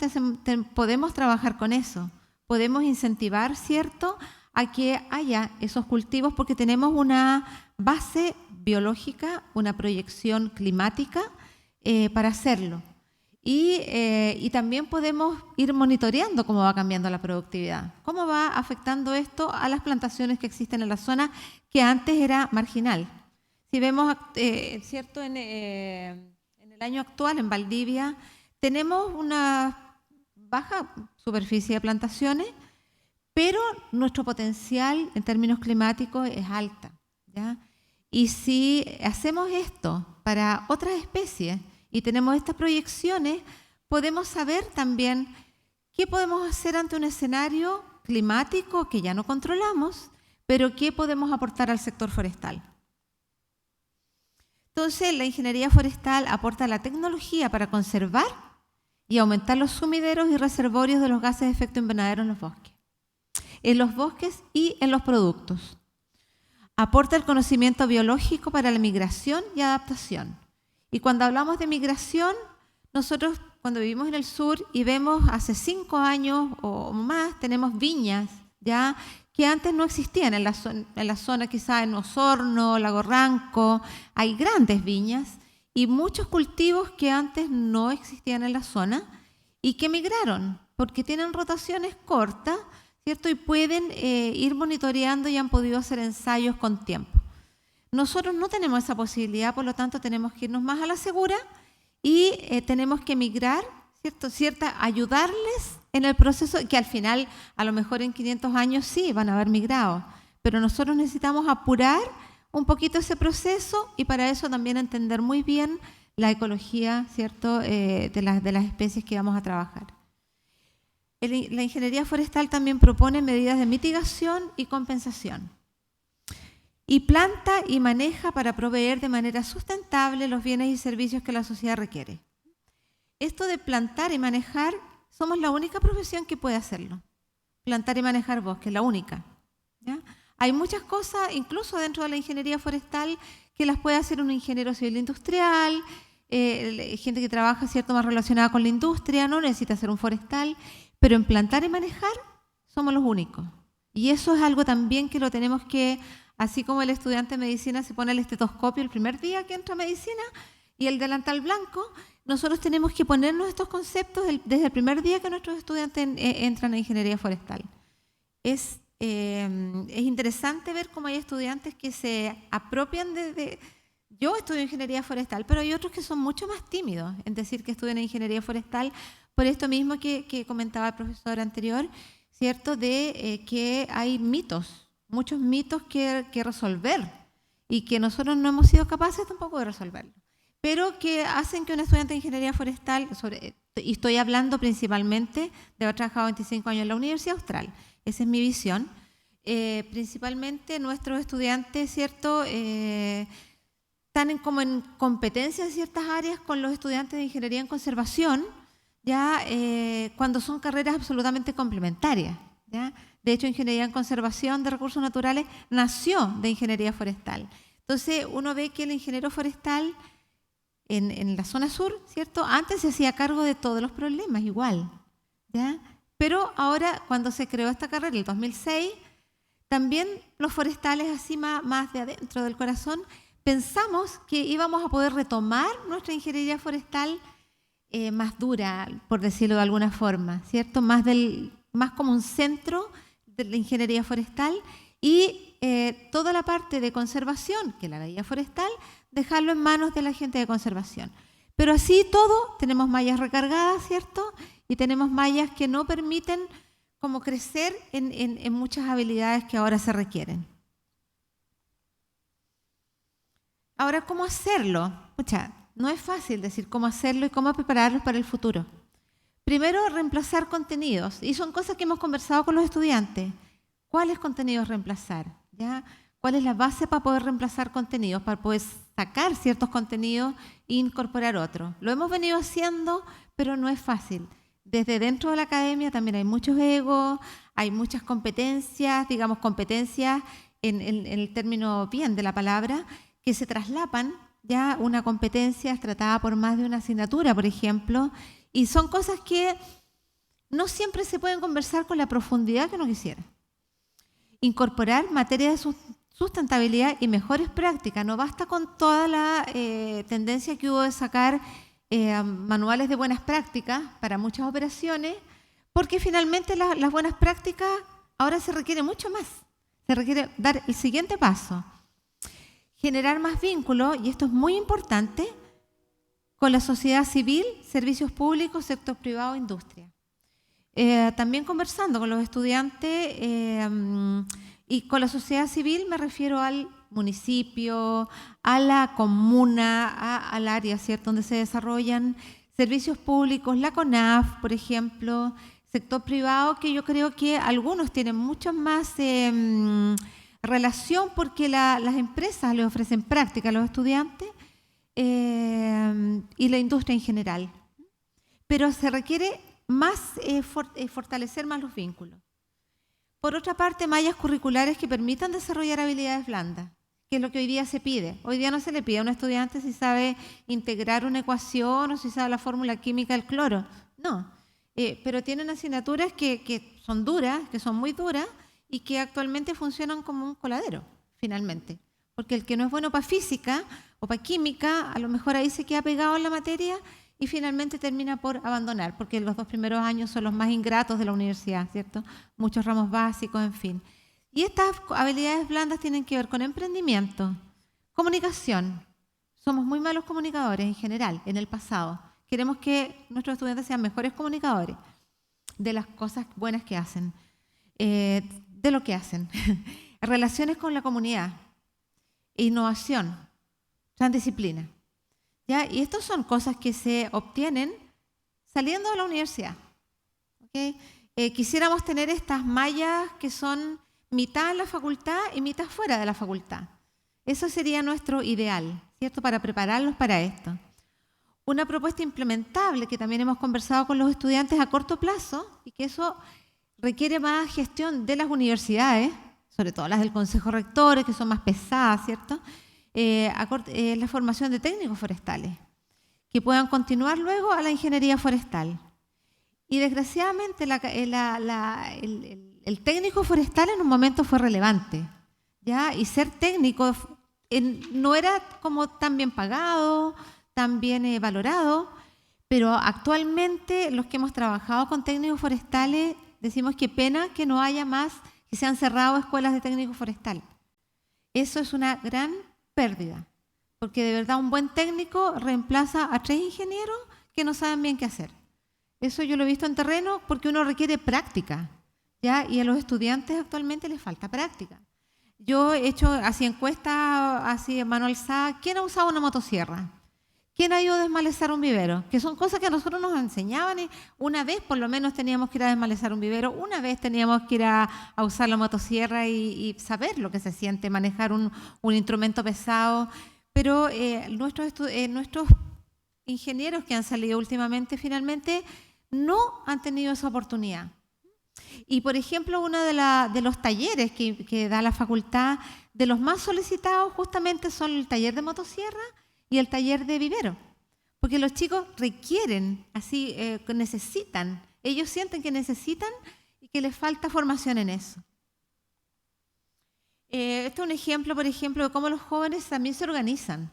podemos trabajar con eso, podemos incentivar, ¿cierto?, a que haya esos cultivos porque tenemos una base biológica, una proyección climática para hacerlo. Y también podemos ir monitoreando cómo va cambiando la productividad, cómo va afectando esto a las plantaciones que existen en la zona que antes era marginal. Si vemos, ¿cierto?, en el año actual en Valdivia tenemos una baja superficie de plantaciones, pero nuestro potencial en términos climáticos es alta, ¿ya? Y si hacemos esto para otras especies y tenemos estas proyecciones, podemos saber también qué podemos hacer ante un escenario climático que ya no controlamos, pero qué podemos aportar al sector forestal. Entonces, la ingeniería forestal aporta la tecnología para conservar y aumentar los sumideros y reservorios de los gases de efecto invernadero en los bosques y en los productos. Aporta el conocimiento biológico para la migración y adaptación. Y cuando hablamos de migración, nosotros cuando vivimos en el sur y vemos hace 5 años o más, tenemos viñas, ¿ya?, que antes no existían en la zona quizá en Osorno, Lago Ranco, hay grandes viñas y muchos cultivos que antes no existían en la zona y que migraron porque tienen rotaciones cortas, ¿cierto?, y pueden ir monitoreando y han podido hacer ensayos con tiempo. Nosotros no tenemos esa posibilidad, por lo tanto tenemos que irnos más a la segura y tenemos que migrar, ¿cierto?, ayudarles en el proceso, que al final, a lo mejor en 500 años sí van a haber migrado, pero nosotros necesitamos apurar un poquito ese proceso y para eso también entender muy bien la ecología, ¿cierto?, de las especies que vamos a trabajar. La ingeniería forestal también propone medidas de mitigación y compensación. Y planta y maneja para proveer de manera sustentable los bienes y servicios que la sociedad requiere. Esto de plantar y manejar, somos la única profesión que puede hacerlo. Plantar y manejar bosques, la única, ¿ya? Hay muchas cosas, incluso dentro de la ingeniería forestal, que las puede hacer un ingeniero civil industrial, gente que trabaja, ¿cierto?, más relacionada con la industria, no necesita ser un forestal, pero en plantar y manejar somos los únicos. Y eso es algo también que lo tenemos que, así como el estudiante de medicina se pone el estetoscopio el primer día que entra a medicina y el delantal blanco, nosotros tenemos que ponernos estos conceptos desde el primer día que nuestros estudiantes entran a ingeniería forestal. Es interesante ver cómo hay estudiantes que se apropian yo estudio ingeniería forestal, pero hay otros que son mucho más tímidos en decir que estudian ingeniería forestal por esto mismo que comentaba el profesor anterior, ¿cierto?, de que hay mitos, muchos mitos que resolver y que nosotros no hemos sido capaces tampoco de resolverlo, pero que hacen que un estudiante de ingeniería forestal, y estoy hablando principalmente de haber trabajado 25 años en la Universidad Austral, esa es mi visión, principalmente nuestros estudiantes, ¿cierto?, están como en competencia en ciertas áreas con los estudiantes de ingeniería en conservación, ya cuando son carreras absolutamente complementarias, ¿ya? De hecho, ingeniería en conservación de recursos naturales nació de ingeniería forestal. Entonces, uno ve que el ingeniero forestal en la zona sur, ¿cierto?, antes se hacía cargo de todos los problemas igual, ¿ya? Pero ahora, cuando se creó esta carrera, en el 2006, también los forestales, así más de adentro del corazón, pensamos que íbamos a poder retomar nuestra ingeniería forestal más dura, por decirlo de alguna forma, ¿cierto?, más como un centro de la ingeniería forestal y toda la parte de conservación, que la veía forestal, dejarlo en manos de la gente de conservación. Pero así todo, tenemos mallas recargadas, ¿cierto?, y tenemos mallas que no permiten como crecer en muchas habilidades que ahora se requieren. Ahora, ¿cómo hacerlo? Pucha, no es fácil decir cómo hacerlo y cómo prepararlos para el futuro. Primero, reemplazar contenidos. Y son cosas que hemos conversado con los estudiantes. ¿Cuáles contenidos reemplazar? ¿Ya? ¿Cuál es la base para poder reemplazar contenidos? Para poder sacar ciertos contenidos e incorporar otros. Lo hemos venido haciendo, pero no es fácil. Desde dentro de la academia también hay muchos egos, hay muchas competencias, digamos competencias en el término bien de la palabra, que se traslapan. Ya una competencia es tratada por más de una asignatura, por ejemplo, y son cosas que no siempre se pueden conversar con la profundidad que uno quisiera. Incorporar materias de sustentabilidad y mejores prácticas. No basta con toda la tendencia que hubo de sacar manuales de buenas prácticas para muchas operaciones, porque finalmente las buenas prácticas ahora se requiere mucho más. Se requiere dar el siguiente paso. Generar más vínculos, y esto es muy importante, con la sociedad civil, servicios públicos, sector privado, industria. También conversando con los estudiantes y con la sociedad civil me refiero al municipio, a la comuna, al área, ¿cierto?, donde se desarrollan servicios públicos, la CONAF, por ejemplo, sector privado, que yo creo que algunos tienen mucho más relación porque las empresas les ofrecen práctica a los estudiantes y la industria en general. Pero se requiere más fortalecer más los vínculos. Por otra parte, mallas curriculares que permitan desarrollar habilidades blandas, que es lo que hoy día se pide. Hoy día no se le pide a un estudiante si sabe integrar una ecuación o si sabe la fórmula química del cloro. No, pero tienen asignaturas que son duras, que son muy duras y que actualmente funcionan como un coladero, finalmente. Porque el que no es bueno para física o para química, a lo mejor ahí se queda pegado en la materia y finalmente termina por abandonar, porque los 2 primeros años son los más ingratos de la universidad, ¿cierto? Muchos ramos básicos, en fin. Y estas habilidades blandas tienen que ver con emprendimiento, comunicación. Somos muy malos comunicadores en general, en el pasado. Queremos que nuestros estudiantes sean mejores comunicadores de las cosas buenas que hacen, de lo que hacen. Relaciones con la comunidad, innovación, transdisciplina. ¿Ya? Y estas son cosas que se obtienen saliendo de la universidad. ¿Okay? Quisiéramos tener estas mallas que son mitad en la facultad y mitad fuera de la facultad. Eso sería nuestro ideal, ¿cierto?, para prepararlos para esto. Una propuesta implementable que también hemos conversado con los estudiantes a corto plazo y que eso requiere más gestión de las universidades, sobre todo las del Consejo Rector, que son más pesadas, ¿cierto?, la formación de técnicos forestales, que puedan continuar luego a la ingeniería forestal. Y desgraciadamente el técnico forestal en un momento fue relevante, ¿ya? Y ser técnico no era como tan bien pagado, tan bien valorado, pero actualmente los que hemos trabajado con técnicos forestales decimos que pena que no haya más, que se han cerrado escuelas de técnico forestal. Eso es una gran pérdida, porque de verdad un buen técnico reemplaza a 3 ingenieros que no saben bien qué hacer. Eso yo lo he visto en terreno porque uno requiere práctica, ¿ya? Y a los estudiantes actualmente les falta práctica. Yo he hecho así encuestas, así en mano alzada, ¿quién ha usado una motosierra? ¿Quién ha ido a desmalezar un vivero? Que son cosas que a nosotros nos enseñaban y una vez por lo menos teníamos que ir a desmalezar un vivero, una vez teníamos que ir a usar la motosierra y saber lo que se siente manejar un instrumento pesado. Pero nuestros ingenieros que han salido últimamente finalmente no han tenido esa oportunidad. Y por ejemplo, uno de los talleres que da la facultad, de los más solicitados justamente son el taller de motosierra y el taller de vivero, porque los chicos requieren, así necesitan, ellos sienten que necesitan y que les falta formación en eso. Este es un ejemplo, por ejemplo, de cómo los jóvenes también se organizan,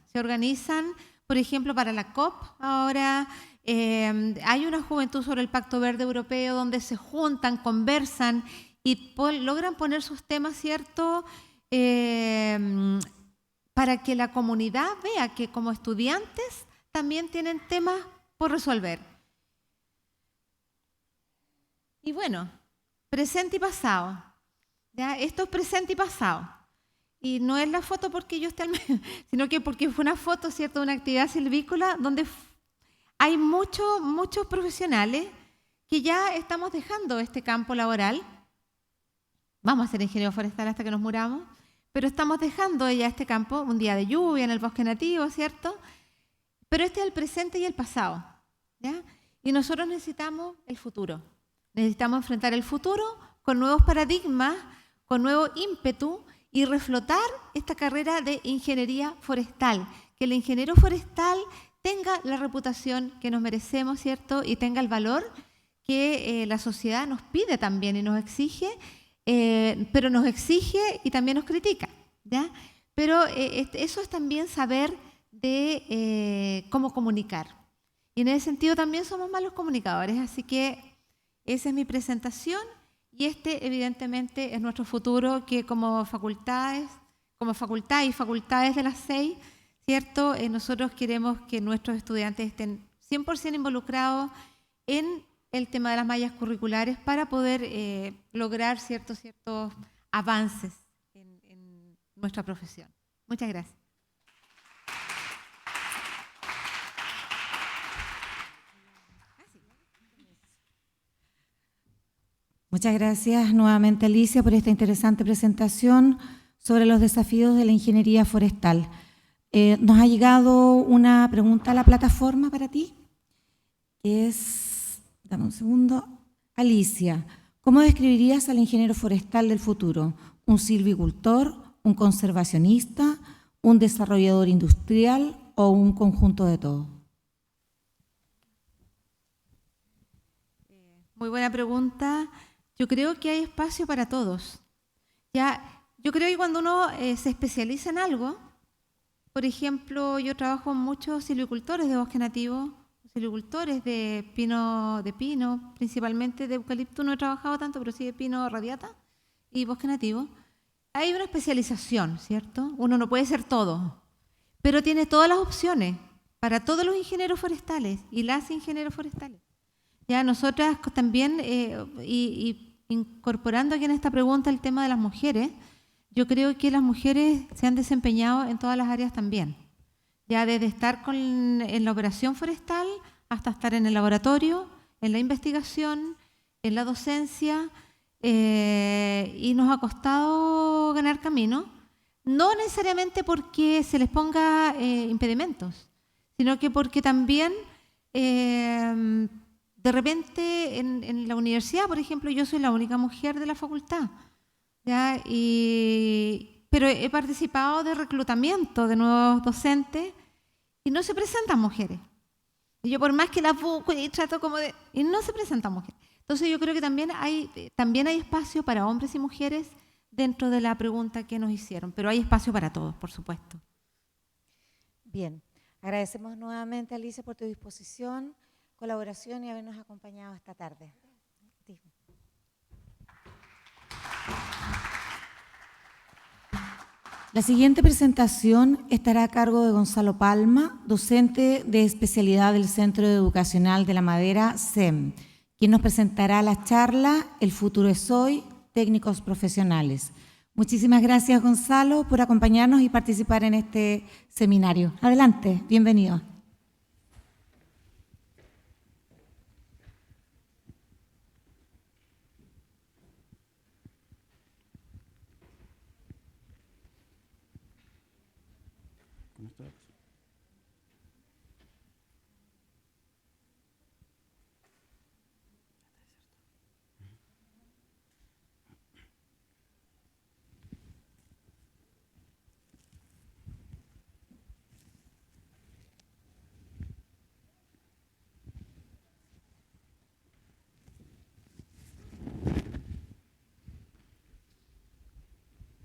por ejemplo, para la COP. Ahora hay una juventud sobre el Pacto Verde Europeo donde se juntan, conversan y logran poner sus temas, ¿cierto?, para que la comunidad vea que como estudiantes también tienen temas por resolver. Y bueno, presente y pasado. ¿Ya? Esto es presente y pasado. Y no es la foto porque yo esté al medio, sino que porque fue una foto, ¿cierto?, de una actividad silvícola donde hay muchos profesionales que ya estamos dejando este campo laboral. Vamos a ser ingenieros forestales hasta que nos muramos. Pero estamos dejando ya este campo, un día de lluvia en el bosque nativo, ¿cierto? Pero este es el presente y el pasado, ¿ya? Y nosotros necesitamos el futuro. Necesitamos enfrentar el futuro con nuevos paradigmas, con nuevo ímpetu y reflotar esta carrera de ingeniería forestal. Que el ingeniero forestal tenga la reputación que nos merecemos, ¿cierto? Y tenga el valor que la sociedad nos pide también y nos exige, pero nos exige y también nos critica, ¿ya? Pero eso es también saber de cómo comunicar. Y en ese sentido también somos malos comunicadores, así que esa es mi presentación y evidentemente es nuestro futuro, que como facultad y facultades de las 6, ¿cierto? Nosotros queremos que nuestros estudiantes estén 100% involucrados en el tema de las mallas curriculares para poder lograr ciertos avances en nuestra profesión. Muchas gracias. Muchas gracias nuevamente, Alicia, por esta interesante presentación sobre los desafíos de la ingeniería forestal. Nos ha llegado una pregunta a la plataforma para ti, que es, dame un segundo, Alicia, ¿cómo describirías al ingeniero forestal del futuro? ¿Un silvicultor, un conservacionista, un desarrollador industrial o un conjunto de todo? Muy buena pregunta. Yo creo que hay espacio para todos. Ya, yo creo que cuando uno se especializa en algo, por ejemplo, yo trabajo con muchos silvicultores de bosque nativo, silvicultores de pino, principalmente de eucalipto no he trabajado tanto, pero sí de pino radiata y bosque nativo. Hay una especialización, ¿cierto? Uno no puede ser todo, pero tiene todas las opciones para todos los ingenieros forestales y las ingenieros forestales. Ya nosotras también, y incorporando aquí en esta pregunta el tema de las mujeres, yo creo que las mujeres se han desempeñado en todas las áreas también. Ya desde estar en la operación forestal hasta estar en el laboratorio, en la investigación, en la docencia, y nos ha costado ganar camino, no necesariamente porque se les ponga impedimentos, sino que porque también de repente en la universidad, por ejemplo, yo soy la única mujer de la facultad, ¿ya? Pero he participado de reclutamiento de nuevos docentes y no se presentan mujeres. Y yo por más que las busco y trato y no se presentan mujeres. Entonces yo creo que también hay espacio para hombres y mujeres dentro de la pregunta que nos hicieron, pero hay espacio para todos, por supuesto. Bien, agradecemos nuevamente, Alicia, por tu disposición, colaboración y habernos acompañado esta tarde. La siguiente presentación estará a cargo de Gonzalo Palma, docente de especialidad del Centro Educacional de la Madera, CEM, quien nos presentará la charla El futuro es hoy, técnicos profesionales. Muchísimas gracias, Gonzalo, por acompañarnos y participar en este seminario. Adelante, bienvenido.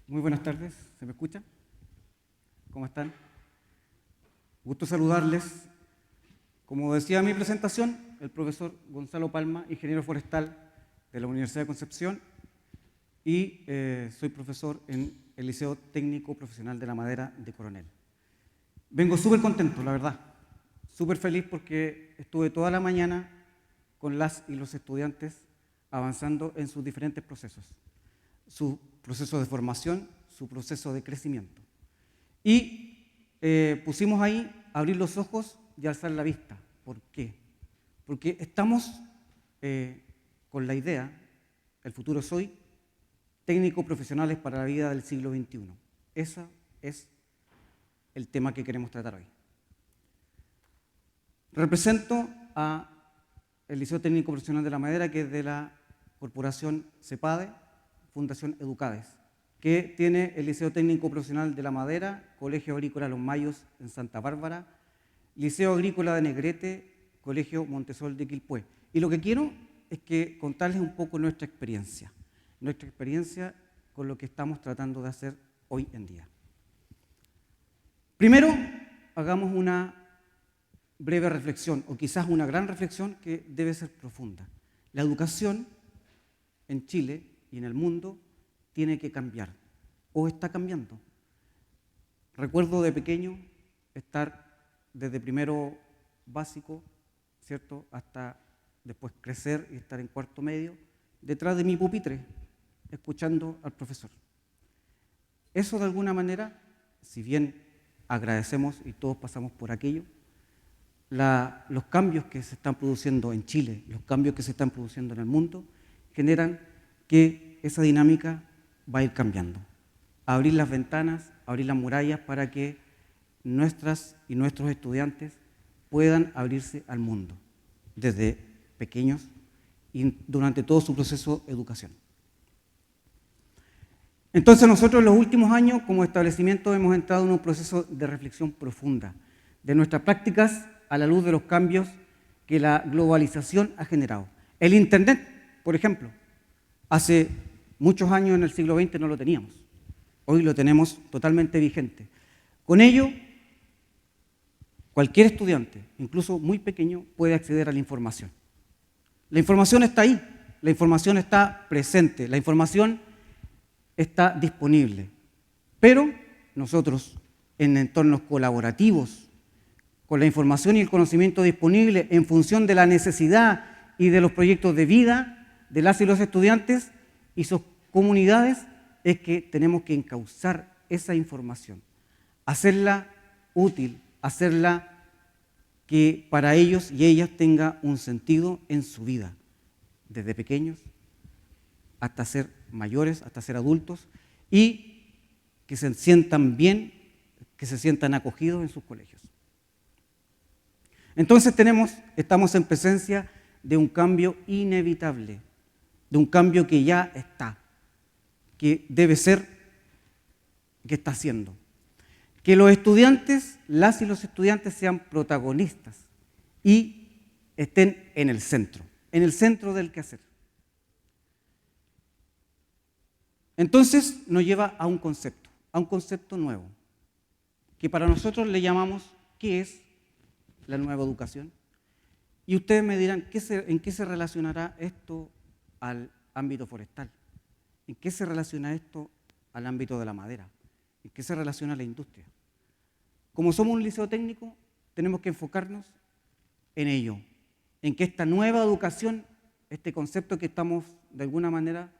Muy buenas tardes, ¿se me escucha? ¿Cómo están? Gusto saludarles. Como decía mi presentación, el profesor Gonzalo Palma, ingeniero forestal de la Universidad de Concepción, y soy profesor en el Liceo Técnico Profesional de la Madera de Coronel. Vengo súper contento, la verdad, súper feliz porque estuve toda la mañana con las y los estudiantes avanzando en sus diferentes procesos. Su proceso de formación, su proceso de crecimiento. Y pusimos ahí abrir los ojos y alzar la vista. ¿Por qué? Porque estamos con la idea, el futuro es hoy, técnicos profesionales para la vida del siglo XXI. Ese es el tema que queremos tratar hoy. Represento al Liceo Técnico Profesional de la Madera, que es de la Corporación CEPADE, Fundación Educades, que tiene el Liceo Técnico Profesional de la Madera, Colegio Agrícola Los Mayos en Santa Bárbara, Liceo Agrícola de Negrete, Colegio Montesol de Quilpué. Y lo que quiero es que contarles un poco nuestra experiencia con lo que estamos tratando de hacer hoy en día. Primero, hagamos una breve reflexión, o quizás una gran reflexión que debe ser profunda. La educación en Chile y en el mundo tiene que cambiar, o está cambiando. Recuerdo de pequeño estar desde primero básico, ¿cierto?, hasta después crecer y estar en cuarto medio, detrás de mi pupitre, escuchando al profesor. Eso de alguna manera, si bien agradecemos y todos pasamos por aquello, los cambios que se están produciendo en Chile, los cambios que se están produciendo en el mundo, generan que esa dinámica va a ir cambiando. Abrir las ventanas, abrir las murallas para que nuestras y nuestros estudiantes puedan abrirse al mundo, desde pequeños y durante todo su proceso de educación. Entonces nosotros en los últimos años, como establecimiento, hemos entrado en un proceso de reflexión profunda de nuestras prácticas a la luz de los cambios que la globalización ha generado. El Internet, por ejemplo, hace muchos años en el siglo XX no lo teníamos. Hoy lo tenemos totalmente vigente. Con ello, cualquier estudiante, incluso muy pequeño, puede acceder a la información. La información está ahí, la información está presente, la información está disponible. Pero nosotros, en entornos colaborativos, con la información y el conocimiento disponible en función de la necesidad y de los proyectos de vida de las y los estudiantes y sus comunidades, es que tenemos que encauzar esa información, hacerla útil, hacerla que para ellos y ellas tenga un sentido en su vida, desde pequeños hasta ser mayores, hasta ser adultos, y que se sientan bien, que se sientan acogidos en sus colegios. Entonces estamos en presencia de un cambio inevitable, de un cambio que ya está, que debe ser, que está haciendo. Que los estudiantes, las y los estudiantes sean protagonistas y estén en el centro del quehacer. Entonces nos lleva a un concepto nuevo, que para nosotros le llamamos ¿qué es la nueva educación? Y ustedes me dirán, ¿en qué se relacionará esto al ámbito forestal? ¿En qué se relaciona esto al ámbito de la madera? ¿En qué se relaciona a la industria? Como somos un liceo técnico, tenemos que enfocarnos en ello, en que esta nueva educación, este concepto que estamos de alguna manera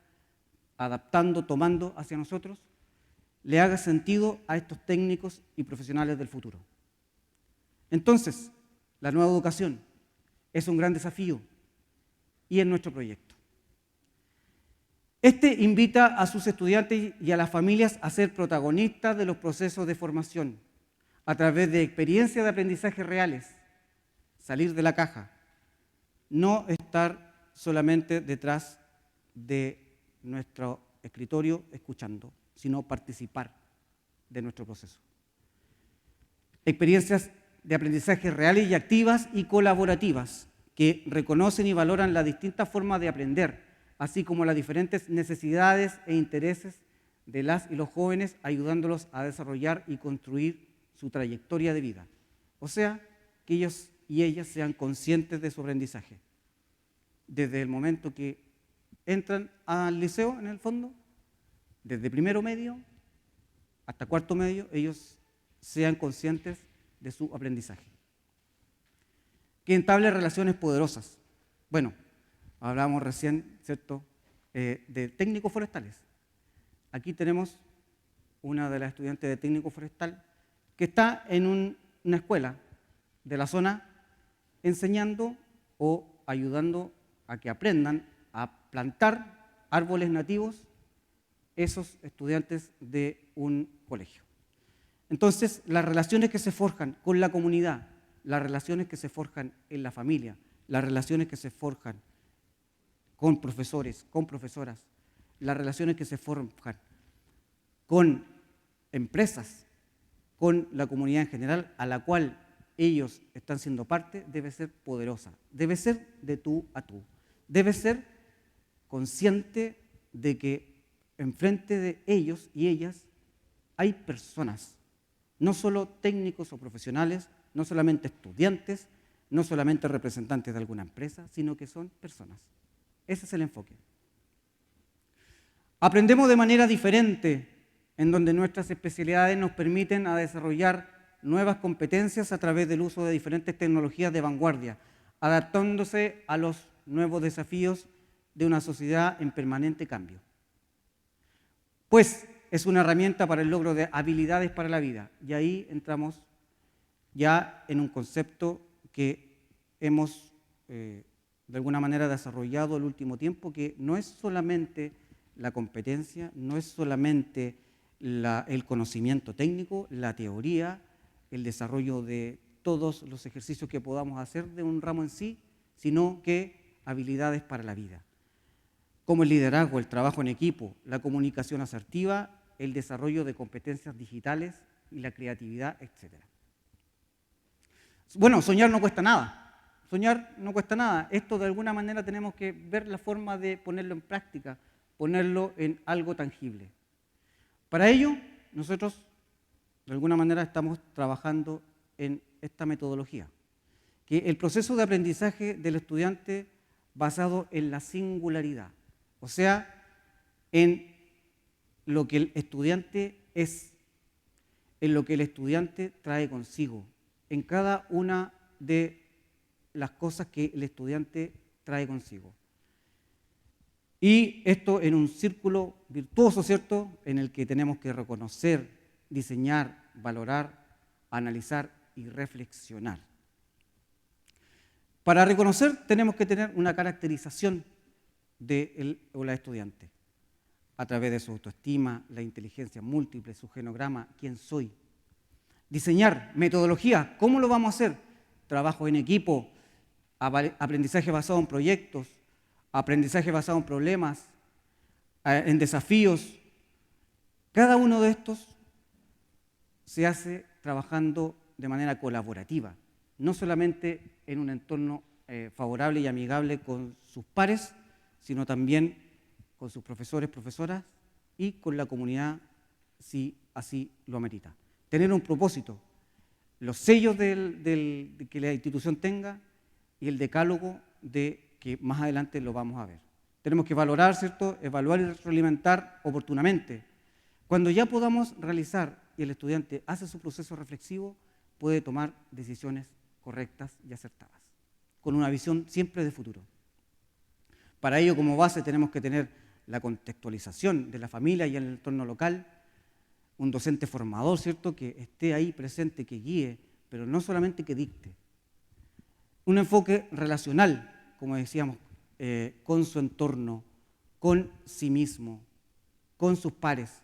adaptando, tomando hacia nosotros, le haga sentido a estos técnicos y profesionales del futuro. Entonces, la nueva educación es un gran desafío y es nuestro proyecto. Este invita a sus estudiantes y a las familias a ser protagonistas de los procesos de formación a través de experiencias de aprendizaje reales, salir de la caja, no estar solamente detrás de nuestro escritorio escuchando, sino participar de nuestro proceso. Experiencias de aprendizaje reales y activas y colaborativas que reconocen y valoran las distintas formas de aprender, así como las diferentes necesidades e intereses de las y los jóvenes, ayudándolos a desarrollar y construir su trayectoria de vida. O sea, que ellos y ellas sean conscientes de su aprendizaje. Desde el momento que entran al liceo, en el fondo, desde primero medio hasta cuarto medio, ellos sean conscientes de su aprendizaje. Que entable relaciones poderosas. Bueno, hablábamos recién, ¿cierto?, de técnicos forestales. Aquí tenemos una de las estudiantes de técnico forestal que está en una escuela de la zona enseñando o ayudando a que aprendan a plantar árboles nativos esos estudiantes de un colegio. Entonces, las relaciones que se forjan con la comunidad, las relaciones que se forjan en la familia, las relaciones que se forjan con profesores, con profesoras, las relaciones que se forjan con empresas, con la comunidad en general, a la cual ellos están siendo parte, debe ser poderosa, debe ser de tú a tú, debe ser consciente de que enfrente de ellos y ellas hay personas, no solo técnicos o profesionales, no solamente estudiantes, no solamente representantes de alguna empresa, sino que son personas. Ese es el enfoque. Aprendemos de manera diferente, en donde nuestras especialidades nos permiten a desarrollar nuevas competencias a través del uso de diferentes tecnologías de vanguardia, adaptándose a los nuevos desafíos de una sociedad en permanente cambio. Pues es una herramienta para el logro de habilidades para la vida. Y ahí entramos ya en un concepto que hemos de alguna manera desarrollado el último tiempo, que no es solamente la competencia, no es solamente el conocimiento técnico, la teoría, el desarrollo de todos los ejercicios que podamos hacer de un ramo en sí, sino que habilidades para la vida, como el liderazgo, el trabajo en equipo, la comunicación asertiva, el desarrollo de competencias digitales y la creatividad, etc. Bueno, soñar no cuesta nada. Soñar no cuesta nada. Esto de alguna manera tenemos que ver la forma de ponerlo en práctica, ponerlo en algo tangible. Para ello, nosotros de alguna manera estamos trabajando en esta metodología, que el proceso de aprendizaje del estudiante basado en la singularidad, o sea, en lo que el estudiante es, en lo que el estudiante trae consigo, en cada una de las cosas que el estudiante trae consigo. Y esto en un círculo virtuoso, ¿cierto?, en el que tenemos que reconocer, diseñar, valorar, analizar y reflexionar. Para reconocer tenemos que tener una caracterización de él o la estudiante, a través de su autoestima, la inteligencia múltiple, su genograma, quién soy. Diseñar, metodología, ¿cómo lo vamos a hacer? Trabajo en equipo, aprendizaje basado en proyectos, aprendizaje basado en problemas, en desafíos. Cada uno de estos se hace trabajando de manera colaborativa, no solamente en un entorno favorable y amigable con sus pares, sino también con sus profesores, profesoras y con la comunidad, si así lo amerita. Tener un propósito, los sellos que la institución tenga y el decálogo de que más adelante lo vamos a ver. Tenemos que valorar, ¿cierto?, evaluar y retroalimentar oportunamente. Cuando ya podamos realizar y el estudiante hace su proceso reflexivo, puede tomar decisiones correctas y acertadas, con una visión siempre de futuro. Para ello, como base, tenemos que tener la contextualización de la familia y el entorno local, un docente formador, ¿cierto?, que esté ahí presente, que guíe, pero no solamente que dicte. Un enfoque relacional, como decíamos, con su entorno, con sí mismo, con sus pares.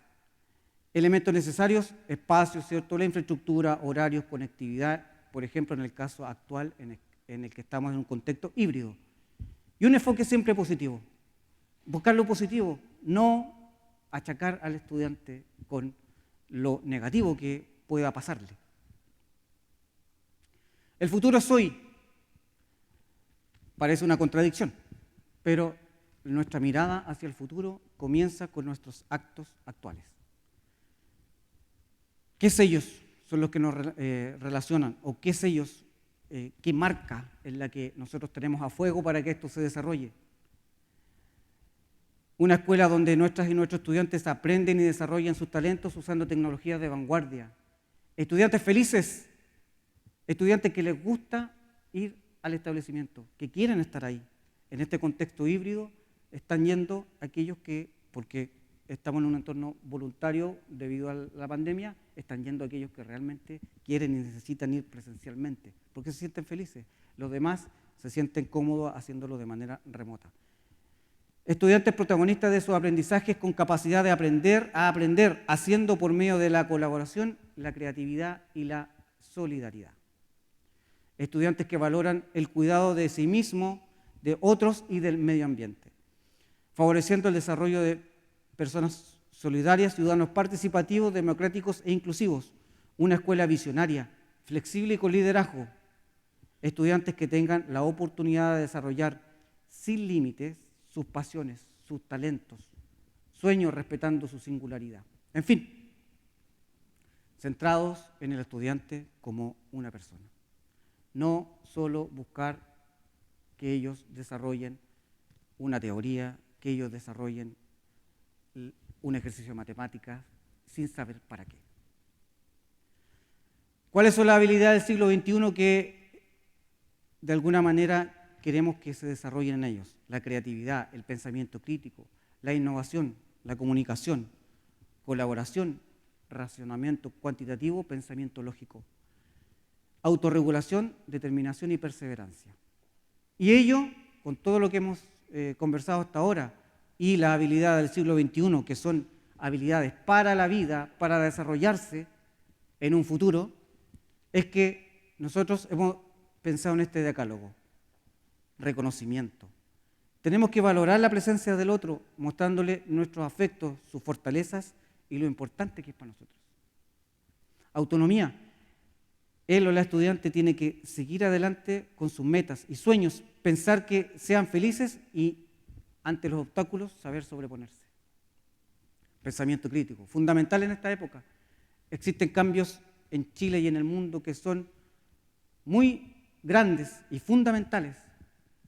Elementos necesarios, espacios, ¿cierto?, la infraestructura, horarios, conectividad, por ejemplo, en el caso actual en el que estamos en un contexto híbrido. Y un enfoque siempre positivo. Buscar lo positivo, no achacar al estudiante con lo negativo que pueda pasarle. El futuro es hoy. Parece una contradicción, pero nuestra mirada hacia el futuro comienza con nuestros actos actuales. ¿Qué sellos son los que nos relacionan? ¿O qué sellos, qué marca es la que nosotros tenemos a fuego para que esto se desarrolle? Una escuela donde nuestras y nuestros estudiantes aprenden y desarrollan sus talentos usando tecnologías de vanguardia. Estudiantes felices, estudiantes que les gusta ir al establecimiento, que quieren estar ahí. En este contexto híbrido están yendo aquellos que, porque estamos en un entorno voluntario debido a la pandemia, están yendo aquellos que realmente quieren y necesitan ir presencialmente, porque se sienten felices. Los demás se sienten cómodos haciéndolo de manera remota. Estudiantes protagonistas de sus aprendizajes con capacidad de aprender a aprender, haciendo por medio de la colaboración, la creatividad y la solidaridad. Estudiantes que valoran el cuidado de sí mismo, de otros y del medio ambiente, favoreciendo el desarrollo de personas solidarias, ciudadanos participativos, democráticos e inclusivos, una escuela visionaria, flexible y con liderazgo, estudiantes que tengan la oportunidad de desarrollar sin límites sus pasiones, sus talentos, sueños respetando su singularidad. En fin, centrados en el estudiante como una persona. No solo buscar que ellos desarrollen una teoría, que ellos desarrollen un ejercicio de matemáticas sin saber para qué. ¿Cuáles son las habilidades del siglo XXI que de alguna manera queremos que se desarrollen en ellos? La creatividad, el pensamiento crítico, la innovación, la comunicación, colaboración, racionamiento cuantitativo, pensamiento lógico, autorregulación, determinación y perseverancia. Y ello, con todo lo que hemos conversado hasta ahora, y las habilidades del siglo XXI, que son habilidades para la vida, para desarrollarse en un futuro, es que nosotros hemos pensado en este decálogo: reconocimiento. Tenemos que valorar la presencia del otro, mostrándole nuestros afectos, sus fortalezas y lo importante que es para nosotros. Autonomía. Él o la estudiante tiene que seguir adelante con sus metas y sueños, pensar que sean felices y, ante los obstáculos, saber sobreponerse. Pensamiento crítico, fundamental en esta época. Existen cambios en Chile y en el mundo que son muy grandes y fundamentales,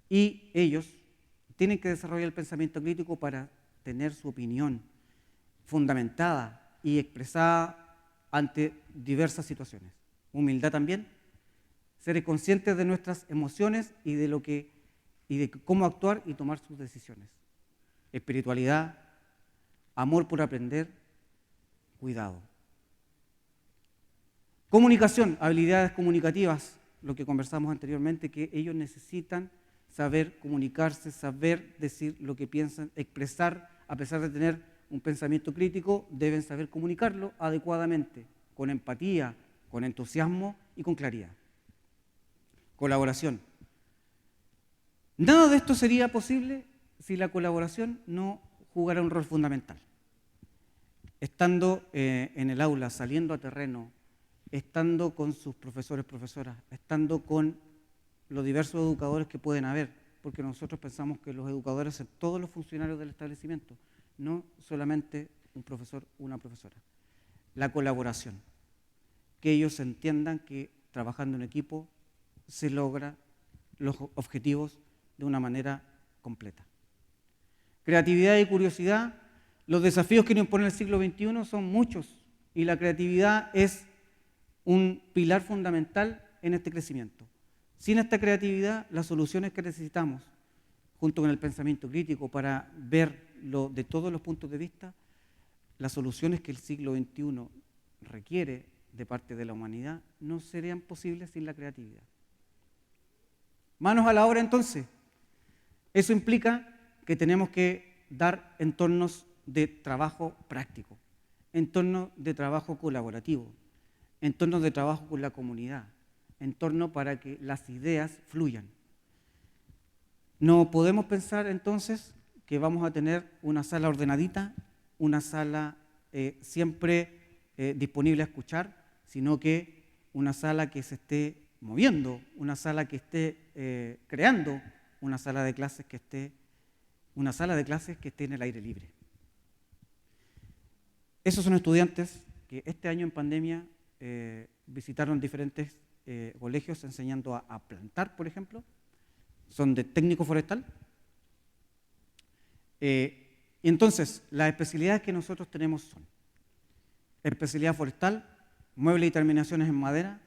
y ellos tienen que desarrollar el pensamiento crítico para tener su opinión fundamentada y expresada ante diversas situaciones. Humildad también, ser conscientes de nuestras emociones y de cómo actuar y tomar sus decisiones. Espiritualidad, amor por aprender, cuidado. Comunicación, habilidades comunicativas, lo que conversamos anteriormente, que ellos necesitan saber comunicarse, saber decir lo que piensan, expresar, a pesar de tener un pensamiento crítico, deben saber comunicarlo adecuadamente, con empatía, con entusiasmo y con claridad. Colaboración. Nada de esto sería posible si la colaboración no jugara un rol fundamental. Estando en el aula, saliendo a terreno, estando con sus profesores, profesoras, estando con los diversos educadores que pueden haber, porque nosotros pensamos que los educadores son todos los funcionarios del establecimiento, no solamente un profesor o una profesora. La colaboración, que ellos entiendan que trabajando en equipo se logran los objetivos de una manera completa. Creatividad y curiosidad. Los desafíos que nos impone el siglo XXI son muchos y la creatividad es un pilar fundamental en este crecimiento. Sin esta creatividad, las soluciones que necesitamos, junto con el pensamiento crítico para verlo de todos los puntos de vista, las soluciones que el siglo XXI requiere de parte de la humanidad no serían posibles sin la creatividad. Manos a la obra entonces. Eso implica que tenemos que dar entornos de trabajo práctico, entornos de trabajo colaborativo, entornos de trabajo con la comunidad, entorno para que las ideas fluyan. No podemos pensar entonces que vamos a tener una sala ordenadita, una sala siempre disponible a escuchar, sino que una sala que se esté moviendo, una sala que esté creando, una sala de clases que esté en el aire libre. Esos son estudiantes que este año en pandemia visitaron diferentes colegios enseñando a plantar, por ejemplo. Son de técnico forestal. Y entonces, las especialidades que nosotros tenemos son especialidad forestal, muebles y terminaciones en madera,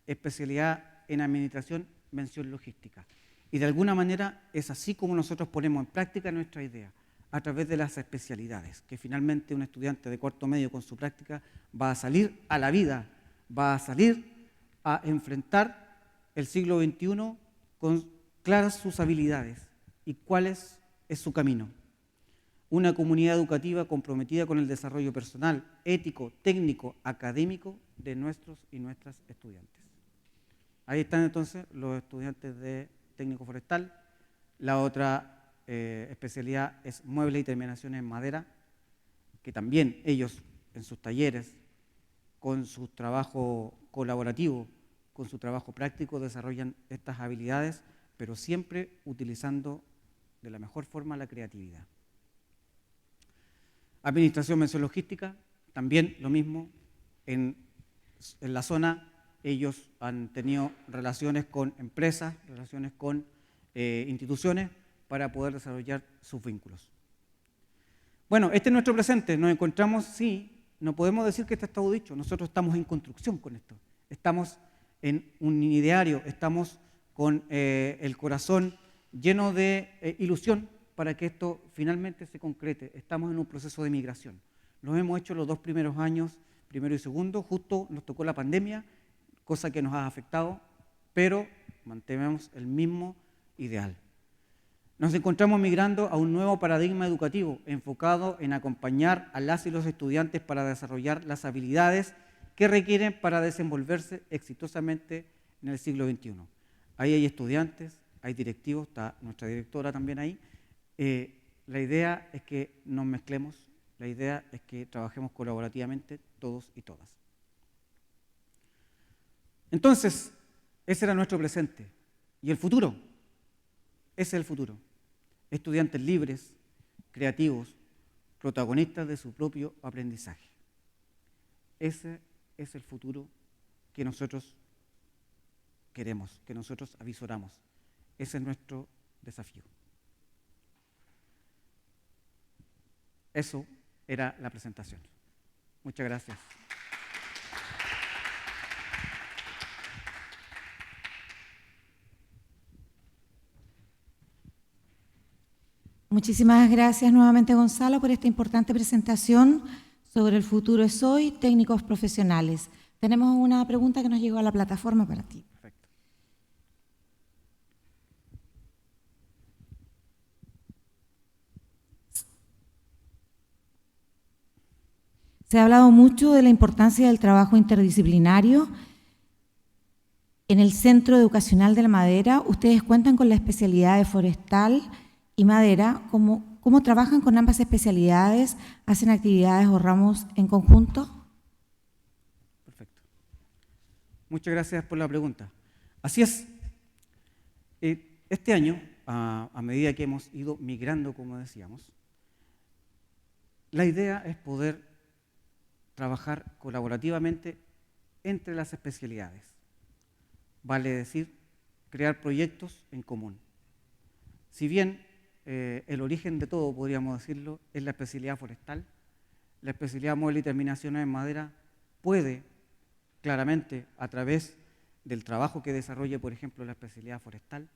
especialidad en administración, mención logística. Y de alguna manera es así como nosotros ponemos en práctica nuestra idea, a través de las especialidades, que finalmente un estudiante de cuarto medio con su práctica va a salir a la vida, va a salir a enfrentar el siglo XXI con claras sus habilidades y cuál es su camino. Una comunidad educativa comprometida con el desarrollo personal, ético, técnico, académico de nuestros y nuestras estudiantes. Ahí están entonces los estudiantes de técnico forestal. La otra especialidad es muebles y terminaciones en madera, que también ellos en sus talleres, con su trabajo colaborativo, con su trabajo práctico, desarrollan estas habilidades, pero siempre utilizando de la mejor forma la creatividad. Administración, mención logística, también lo mismo. En la zona ellos han tenido relaciones con empresas, relaciones con instituciones para poder desarrollar sus vínculos. Bueno, este es nuestro presente. Nos encontramos, sí, no podemos decir que esto está todo dicho. Nosotros estamos en construcción con esto. Estamos en un ideario, estamos con el corazón lleno de ilusión para que esto finalmente se concrete. Estamos en un proceso de migración. Lo hemos hecho los 2 primeros años, primero y segundo, justo nos tocó la pandemia, cosa que nos ha afectado, pero mantenemos el mismo ideal. Nos encontramos migrando a un nuevo paradigma educativo enfocado en acompañar a las y los estudiantes para desarrollar las habilidades que requieren para desenvolverse exitosamente en el siglo XXI. Ahí hay estudiantes, hay directivos, está nuestra directora también ahí. La idea es que nos mezclemos, la idea es que trabajemos colaborativamente todos y todas. Entonces, ese era nuestro presente. ¿Y el futuro? Ese es el futuro. Estudiantes libres, creativos, protagonistas de su propio aprendizaje. Ese es el futuro que nosotros queremos, que nosotros avisoramos. Ese es nuestro desafío. Eso era la presentación. Muchas gracias. Muchísimas gracias nuevamente, Gonzalo, por esta importante presentación sobre el futuro es hoy, técnicos profesionales. Tenemos una pregunta que nos llegó a la plataforma para ti. Perfecto. Se ha hablado mucho de la importancia del trabajo interdisciplinario. En el Centro Educacional de la Madera, ustedes cuentan con la especialidad de forestal y madera. ¿Cómo trabajan con ambas especialidades? ¿Hacen actividades o ramos en conjunto? Perfecto. Muchas gracias por la pregunta. Así es. Este año, a medida que hemos ido migrando, como decíamos, la idea es poder trabajar colaborativamente entre las especialidades. Vale decir, crear proyectos en común. Si bien el origen de todo, podríamos decirlo, es la especialidad forestal, la especialidad modelo y terminaciones en madera puede claramente, a través del trabajo que desarrolle, por ejemplo, la especialidad forestal,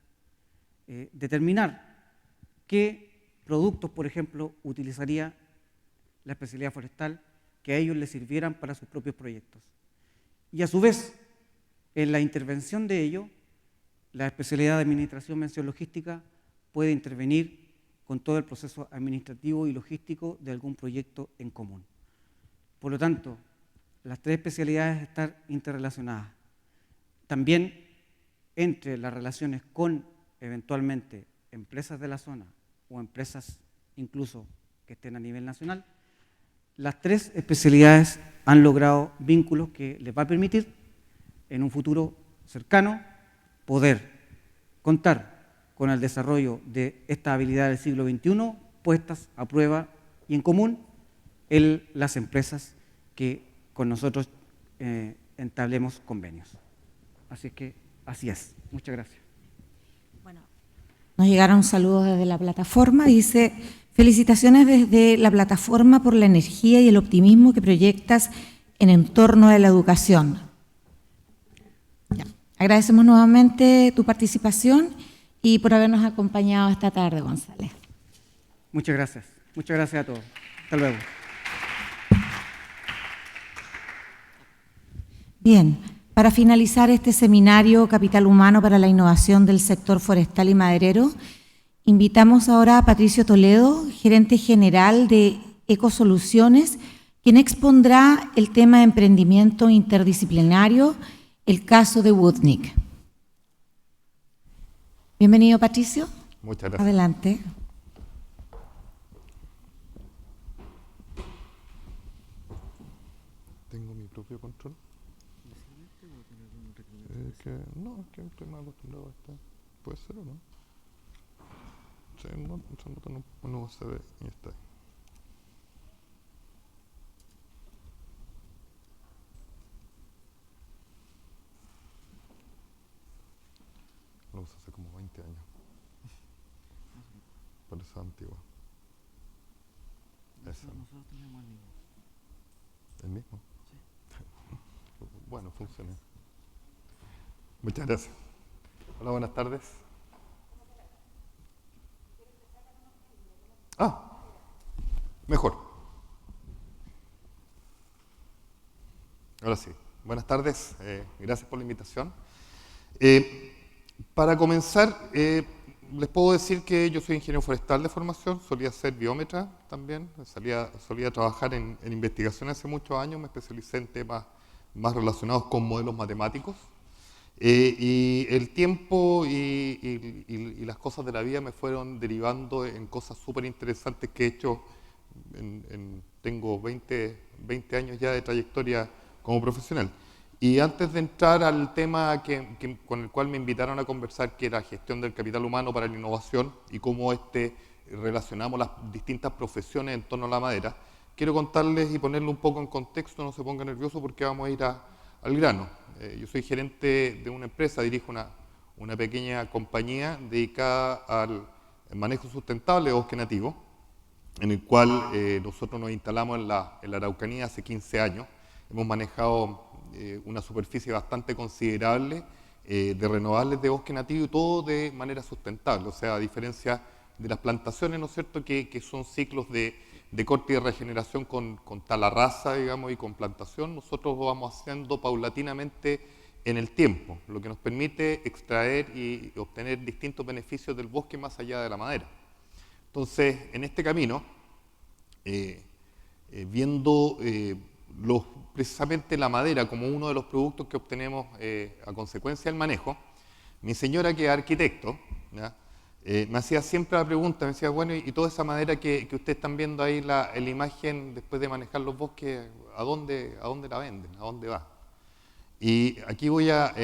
determinar qué productos, por ejemplo, utilizaría la especialidad forestal que a ellos les sirvieran para sus propios proyectos. Y a su vez, en la intervención de ello, la especialidad de administración, mención logística puede intervenir con todo el proceso administrativo y logístico de algún proyecto en común. Por lo tanto, las 3 especialidades están interrelacionadas. También entre las relaciones con, eventualmente, empresas de la zona o empresas incluso que estén a nivel nacional, las 3 especialidades han logrado vínculos que les va a permitir, en un futuro cercano, poder contar con el desarrollo de estas habilidades del siglo XXI puestas a prueba y en común en las empresas que con nosotros entablemos convenios. Así que así es. Muchas gracias. Bueno, nos llegaron saludos desde la plataforma. Dice: felicitaciones desde la plataforma por la energía y el optimismo que proyectas en torno de la educación. Ya. Agradecemos nuevamente tu participación y por habernos acompañado esta tarde, González. Muchas gracias. Muchas gracias a todos. Hasta luego. Bien, para finalizar este seminario Capital Humano para la Innovación del Sector Forestal y Maderero, invitamos ahora a Patricio Toledo, gerente general de Ecosoluciones, quien expondrá el tema de emprendimiento interdisciplinario, el caso de Woodnick. Bienvenido, Patricio. Muchas gracias. Adelante. ¿Tengo mi propio control? No, es que estoy más acostumbrado a esto. ¿Puede ser o no? Sí. se anota en un USB y está ahí. Lo usé hace como 20 años. Parece antigua. Nosotros tenemos el mismo. ¿El mismo? Sí. Bueno, funciona. Muchas gracias. Hola, buenas tardes. Mejor. Ahora sí. Buenas tardes. Gracias por la invitación. Para comenzar, les puedo decir que yo soy ingeniero forestal de formación, solía ser biómetra también, solía trabajar en investigación hace muchos años, me especialicé en temas más relacionados con modelos matemáticos. Y el tiempo y las cosas de la vida me fueron derivando en cosas súper interesantes que he hecho. Tengo 20 años ya de trayectoria como profesional. Y antes de entrar al tema con el cual me invitaron a conversar, que era gestión del capital humano para la innovación y cómo relacionamos las distintas profesiones en torno a la madera, quiero contarles y ponerlo un poco en contexto, no se ponga nervioso porque vamos a ir al grano. Yo soy gerente de una empresa, dirijo una pequeña compañía dedicada al manejo sustentable de bosque nativo, en el cual nosotros nos instalamos en la Araucanía hace 15 años. Hemos manejado una superficie bastante considerable de renovables de bosque nativo y todo de manera sustentable, o sea, a diferencia de las plantaciones, ¿no es cierto?, que son ciclos de corte y de regeneración con talarraza, digamos, y con plantación, nosotros lo vamos haciendo paulatinamente en el tiempo, lo que nos permite extraer y obtener distintos beneficios del bosque más allá de la madera. Entonces, en este camino, viendo precisamente la madera como uno de los productos que obtenemos a consecuencia del manejo, mi señora, que es arquitecto, ¿ya?, me hacía siempre la pregunta, me decía, bueno, y toda esa madera que ustedes están viendo ahí en la imagen después de manejar los bosques, ¿a dónde la venden? ¿A dónde va? Y aquí voy a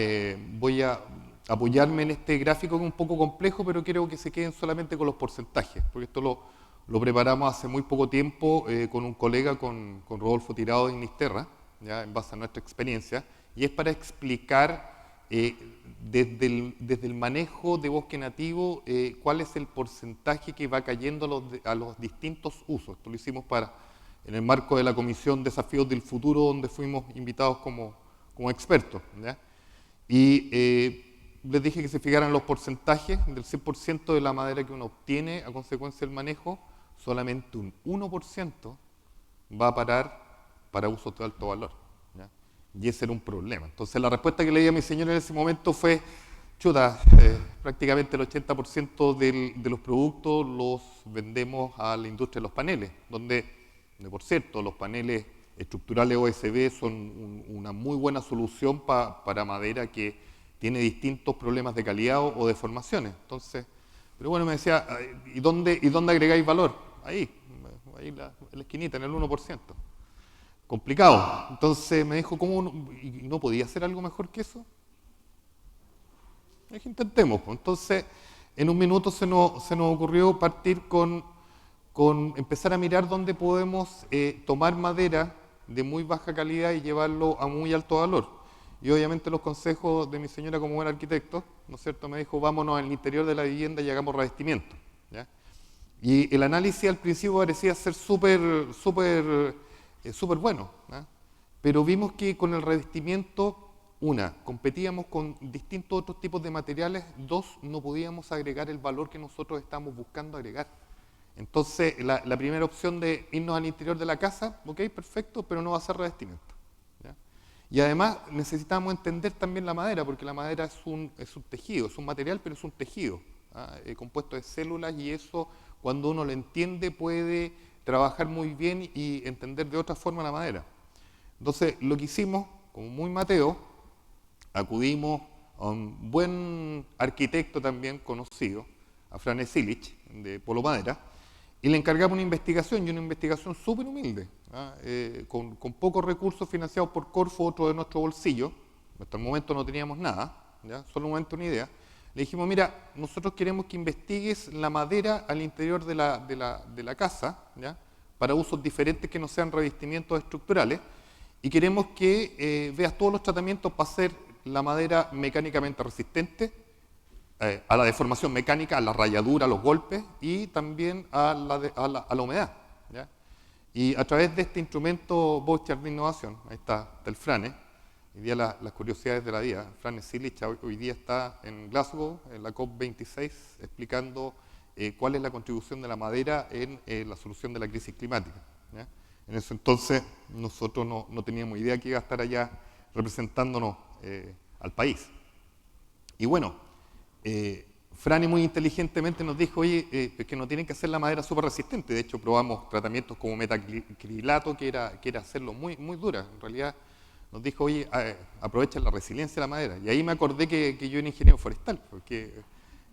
apoyarme en este gráfico que es un poco complejo, pero quiero que se queden solamente con los porcentajes, porque esto lo preparamos hace muy poco tiempo con un colega, con Rodolfo Tirado de Innisterra, ya, en base a nuestra experiencia, y es para explicar desde el manejo de bosque nativo cuál es el porcentaje que va cayendo a los distintos usos. Esto lo hicimos en el marco de la Comisión Desafíos del Futuro, donde fuimos invitados como expertos, ¿ya? Y les dije que se fijaran los porcentajes del 100% de la madera que uno obtiene a consecuencia del manejo, solamente un 1% va a parar para usos de alto valor, ¿ya? Y ese era un problema. Entonces la respuesta que le di a mi señora en ese momento fue, chuta, prácticamente el 80% de los productos los vendemos a la industria de los paneles, donde por cierto, los paneles estructurales OSB son una muy buena solución para madera que tiene distintos problemas de calidad o deformaciones. Entonces, pero bueno, me decía, ¿y dónde agregáis valor? Ahí en la esquinita, en el 1%. Complicado. Entonces me dijo, ¿cómo no podía hacer algo mejor que eso? Es que intentemos. Entonces, en un minuto se nos ocurrió partir con empezar a mirar dónde podemos tomar madera de muy baja calidad y llevarlo a muy alto valor. Y obviamente los consejos de mi señora como buen arquitecto, ¿no es cierto?, me dijo, vámonos al interior de la vivienda y hagamos revestimiento, ¿ya? Y el análisis al principio parecía ser súper bueno, ¿ya? Pero vimos que con el revestimiento, competíamos con distintos otros tipos de materiales, no podíamos agregar el valor que nosotros estamos buscando agregar. Entonces, la primera opción de irnos al interior de la casa, ok, perfecto, pero no va a ser revestimiento, ¿ya? Y además necesitamos entender también la madera, porque la madera es un tejido, es un material, pero es un tejido, compuesto de células, y eso, cuando uno lo entiende, puede trabajar muy bien y entender de otra forma la madera. Entonces, lo que hicimos, como muy Mateo, acudimos a un buen arquitecto también conocido, a Frane Silic, de Polo Madera, y le encargamos una investigación súper humilde, con pocos recursos financiados por Corfo, otro de nuestro bolsillo. Hasta el momento no teníamos nada, ¿ya? Solamente una idea, Le dijimos, mira, nosotros queremos que investigues la madera al interior de la casa, ¿ya? Para usos diferentes que no sean revestimientos estructurales, y queremos que veas todos los tratamientos para hacer la madera mecánicamente resistente a la deformación mecánica, a la rayadura, a los golpes y también a la humedad, ¿ya? Y a través de este instrumento voucher de innovación, ahí está el Frane, hoy día las curiosidades de la vida, Frane Silich hoy día está en Glasgow, en la COP26, explicando cuál es la contribución de la madera en la solución de la crisis climática, ¿ya? En ese entonces nosotros no teníamos idea que iba a estar allá representándonos al país. Y bueno, Frane muy inteligentemente nos dijo, oye, que no tienen que hacer la madera súper resistente. De hecho, probamos tratamientos como metacrilato, que era hacerlo muy, muy dura. En realidad nos dijo, oye, aprovecha la resiliencia de la madera. Y ahí me acordé que yo era ingeniero forestal, porque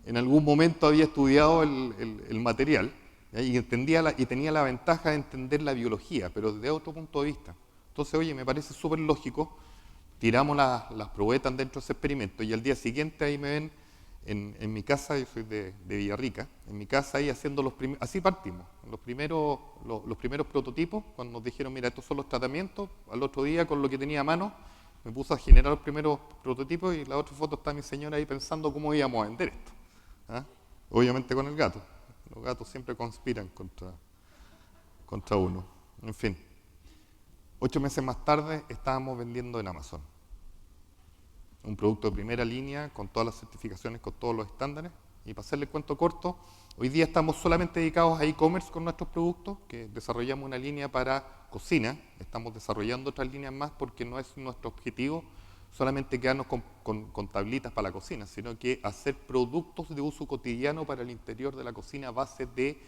en algún momento había estudiado el material, ¿ya? Y tenía la ventaja de entender la biología, pero desde otro punto de vista. Entonces, oye, me parece súper lógico, tiramos las probetas dentro de ese experimento y al día siguiente ahí me ven en mi casa, yo soy de Villarrica, en mi casa ahí haciendo así partimos, los primeros prototipos, cuando nos dijeron, mira, estos son los tratamientos, al otro día con lo que tenía a mano, me puse a generar los primeros prototipos y la otra foto está mi señora ahí pensando cómo íbamos a vender esto, ¿ah? Obviamente con el gato. Los gatos siempre conspiran contra uno. En fin, 8 meses más tarde estábamos vendiendo en Amazon. Un producto de primera línea, con todas las certificaciones, con todos los estándares. Y para hacerle el cuento corto, hoy día estamos solamente dedicados a e-commerce con nuestros productos, que desarrollamos una línea para cocina. Estamos desarrollando otras líneas más porque no es nuestro objetivo solamente quedarnos con tablitas para la cocina, sino que hacer productos de uso cotidiano para el interior de la cocina a base de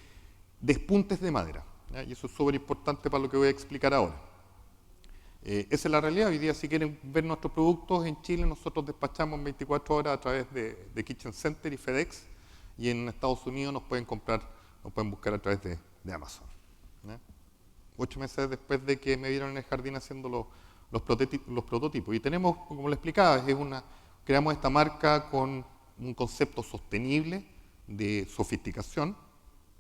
despuntes de madera, ¿ya? Y eso es súper importante para lo que voy a explicar ahora. Esa es la realidad. Hoy día, si quieren ver nuestros productos en Chile, nosotros despachamos en 24 horas a través de Kitchen Center y FedEx, y en Estados Unidos nos pueden buscar a través de Amazon, ¿ya? 8 meses después de que me vieron en el jardín haciendo los prototipos. Y tenemos, como le explicaba, creamos esta marca con un concepto sostenible de sofisticación,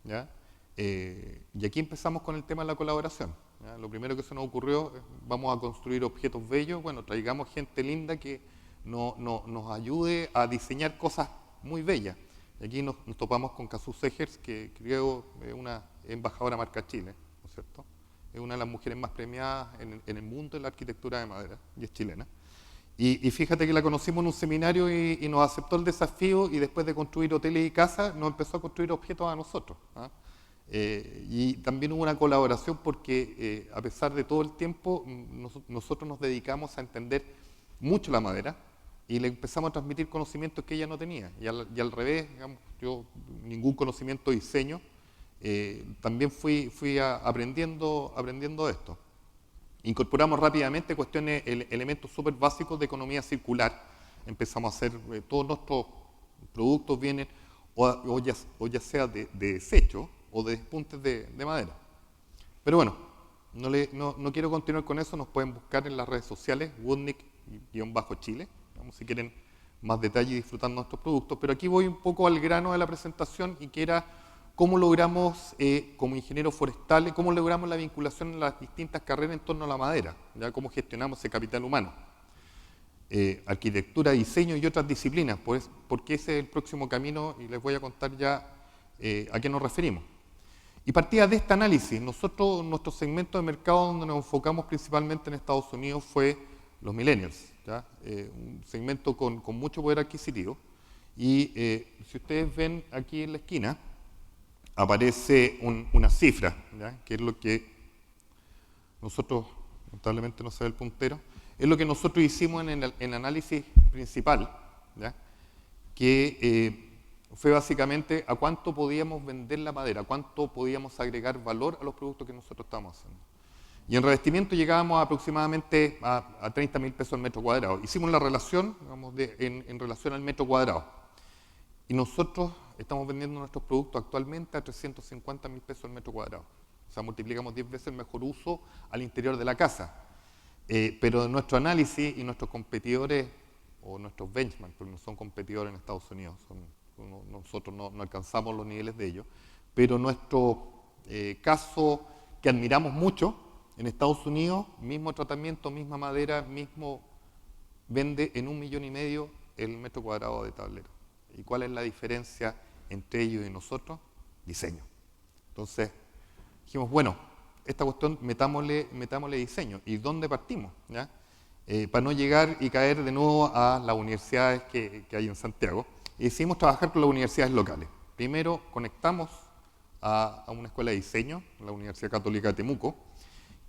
¿ya? Y aquí empezamos con el tema de la colaboración, ¿ya? Lo primero que se nos ocurrió, vamos a construir objetos bellos, bueno, traigamos gente linda que nos ayude a diseñar cosas muy bellas. Y aquí nos topamos con Cazú Segers, que creo es una embajadora marca Chile, ¿no es cierto? Es una de las mujeres más premiadas en el mundo de la arquitectura de madera, y es chilena. Y fíjate que la conocimos en un seminario y nos aceptó el desafío, y después de construir hoteles y casas, nos empezó a construir objetos a nosotros, ¿ah? Y también hubo una colaboración porque a pesar de todo el tiempo, nosotros nos dedicamos a entender mucho la madera y le empezamos a transmitir conocimientos que ella no tenía. Y al revés, digamos, yo ningún conocimiento de diseño, también fui aprendiendo esto. Incorporamos rápidamente elementos súper básicos de economía circular. Empezamos a hacer, todos nuestros productos vienen o ya sea de desecho o de despuntes de madera. Pero bueno, no quiero continuar con eso, nos pueden buscar en las redes sociales, Woodnick_Chile, si quieren más detalle y disfrutar nuestros productos. Pero aquí voy un poco al grano de la presentación, y que era cómo logramos, como ingenieros forestales, cómo logramos la vinculación en las distintas carreras en torno a la madera, ¿ya? Cómo gestionamos ese capital humano. Arquitectura, diseño y otras disciplinas, pues, porque ese es el próximo camino, y les voy a contar ya a qué nos referimos. Y partida de este análisis, nuestro segmento de mercado donde nos enfocamos principalmente en Estados Unidos fue los millennials, ¿ya? Un segmento con mucho poder adquisitivo. Y si ustedes ven aquí en la esquina, aparece una cifra, ¿ya? Que es lo que nosotros, lamentablemente no se ve el puntero, es lo que nosotros hicimos en el análisis principal, ¿ya? Que fue básicamente a cuánto podíamos vender la madera, cuánto podíamos agregar valor a los productos que nosotros estábamos haciendo. Y en revestimiento llegábamos aproximadamente a 30.000 pesos al metro cuadrado. Hicimos la relación, digamos, en relación al metro cuadrado. Y nosotros estamos vendiendo nuestros productos actualmente a 350.000 pesos al metro cuadrado. O sea, multiplicamos 10 veces el mejor uso al interior de la casa. Pero nuestro análisis y nuestros competidores o nuestros benchmarks, porque no son competidores en Estados Unidos, nosotros no alcanzamos los niveles de ellos, pero nuestro caso que admiramos mucho, en Estados Unidos, mismo tratamiento, misma madera, mismo vende en 1,5 millones el metro cuadrado de tablero. ¿Y cuál es la diferencia entre ellos y nosotros? Diseño. Entonces, dijimos, bueno, esta cuestión metámosle diseño. ¿Y dónde partimos? ¿Ya? Para no llegar y caer de nuevo a las universidades que hay en Santiago, decidimos trabajar con las universidades locales. Primero conectamos a una escuela de diseño, la Universidad Católica de Temuco,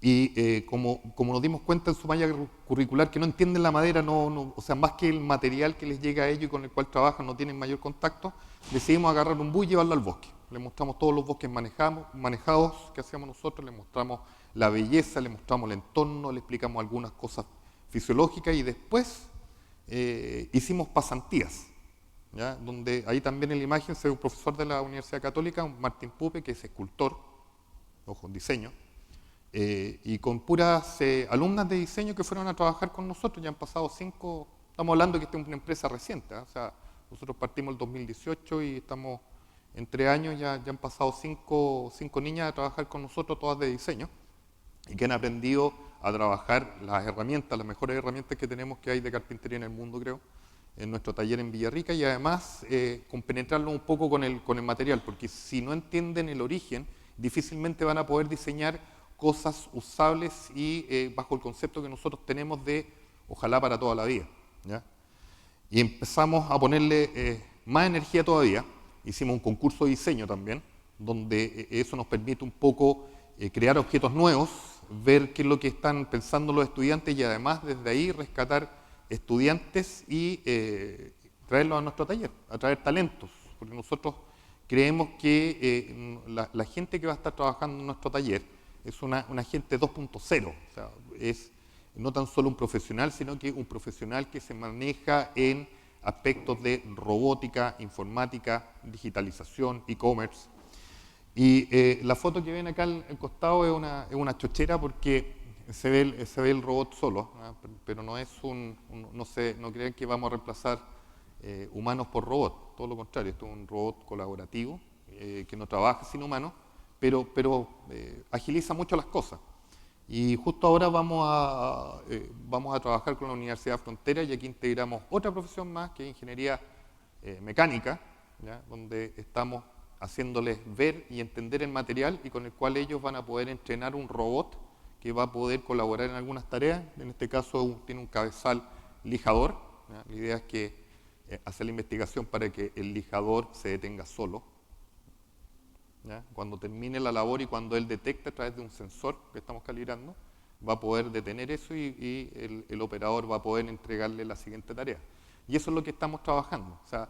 y como nos dimos cuenta en su malla curricular que no entienden la madera, o sea, más que el material que les llega a ellos y con el cual trabajan, no tienen mayor contacto, decidimos agarrar un bus y llevarlo al bosque. Les mostramos todos los bosques manejados que hacíamos nosotros, les mostramos la belleza, les mostramos el entorno, les explicamos algunas cosas fisiológicas y después hicimos pasantías, ¿ya? Donde ahí también en la imagen se ve un profesor de la Universidad Católica, Martín Pupe, que es escultor, ojo, en diseño, y con puras alumnas de diseño que fueron a trabajar con nosotros. Ya han pasado 5, estamos hablando de que esta es una empresa reciente, ¿eh? O sea, nosotros partimos el 2018 y estamos en 3 años, ya han pasado 5 niñas a trabajar con nosotros, todas de diseño, y que han aprendido a trabajar las herramientas, las mejores herramientas que tenemos, que hay de carpintería en el mundo, creo, en nuestro taller en Villarrica, y además compenetrarlo un poco con el material, porque si no entienden el origen, difícilmente van a poder diseñar cosas usables y bajo el concepto que nosotros tenemos de ojalá para toda la vida, ¿ya? Y empezamos a ponerle más energía todavía. Hicimos un concurso de diseño también, donde eso nos permite un poco crear objetos nuevos, ver qué es lo que están pensando los estudiantes y además desde ahí rescatar estudiantes y traerlos a nuestro taller, atraer talentos, porque nosotros creemos que la gente que va a estar trabajando en nuestro taller es una gente 2.0, o sea, es no tan solo un profesional, sino que un profesional que se maneja en aspectos de robótica, informática, digitalización, e-commerce. Y la foto que ven acá al costado es una chochera porque se ve el robot solo, ¿no? Pero no es no crean que vamos a reemplazar humanos por robots, todo lo contrario, esto es un robot colaborativo que no trabaja sin humanos, pero agiliza mucho las cosas. Y justo ahora vamos a trabajar con la Universidad Frontera y aquí integramos otra profesión más, que es ingeniería mecánica, ¿ya? Donde estamos haciéndoles ver y entender el material y con el cual ellos van a poder entrenar un robot que va a poder colaborar en algunas tareas. En este caso tiene un cabezal lijador, ¿ya? La idea es que hacer la investigación para que el lijador se detenga solo, ¿ya? Cuando termine la labor y cuando él detecte a través de un sensor que estamos calibrando, va a poder detener eso y el operador va a poder entregarle la siguiente tarea. Y eso es lo que estamos trabajando. O sea,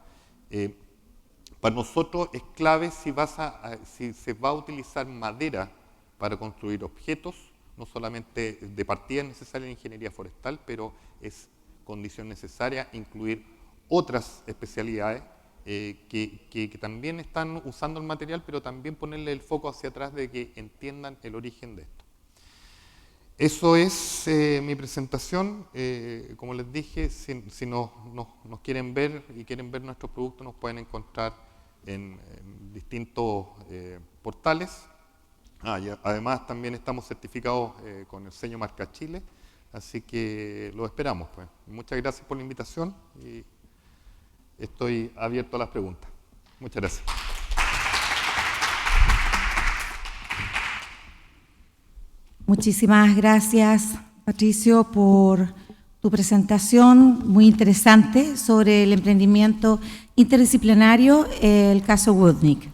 para nosotros es clave si se va a utilizar madera para construir objetos, no solamente de partida es necesaria la ingeniería forestal, pero es condición necesaria incluir otras especialidades que también están usando el material, pero también ponerle el foco hacia atrás de que entiendan el origen de esto. Eso es mi presentación. Como les dije, si nos quieren ver y quieren ver nuestros productos, nos pueden encontrar en distintos portales. Y además también estamos certificados con el sello Marca Chile, así que los esperamos, pues. Muchas gracias por la invitación y estoy abierto a las preguntas. Muchas gracias. Muchísimas gracias, Patricio, por tu presentación muy interesante sobre el emprendimiento interdisciplinario, el caso Woodnick.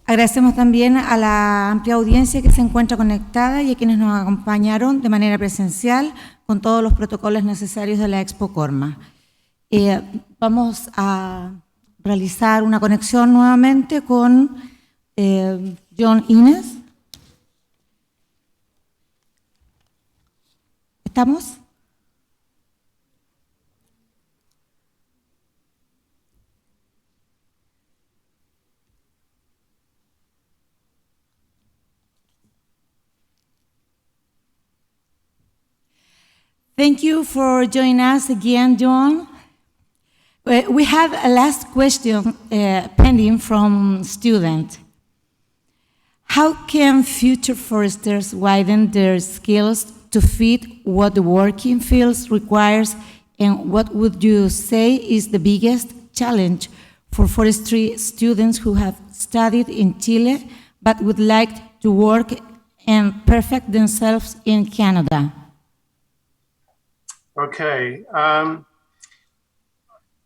Agradecemos también a la amplia audiencia que se encuentra conectada y a quienes nos acompañaron de manera presencial con todos los protocolos necesarios de la Expo Corma. Vamos a realizar una conexión nuevamente con John Innes. ¿Estamos? Thank you for joining us again, John. We have a last question pending from student. How can future foresters widen their skills to fit what the working field requires, and what would you say is the biggest challenge for forestry students who have studied in Chile but would like to work and perfect themselves in Canada? Okay.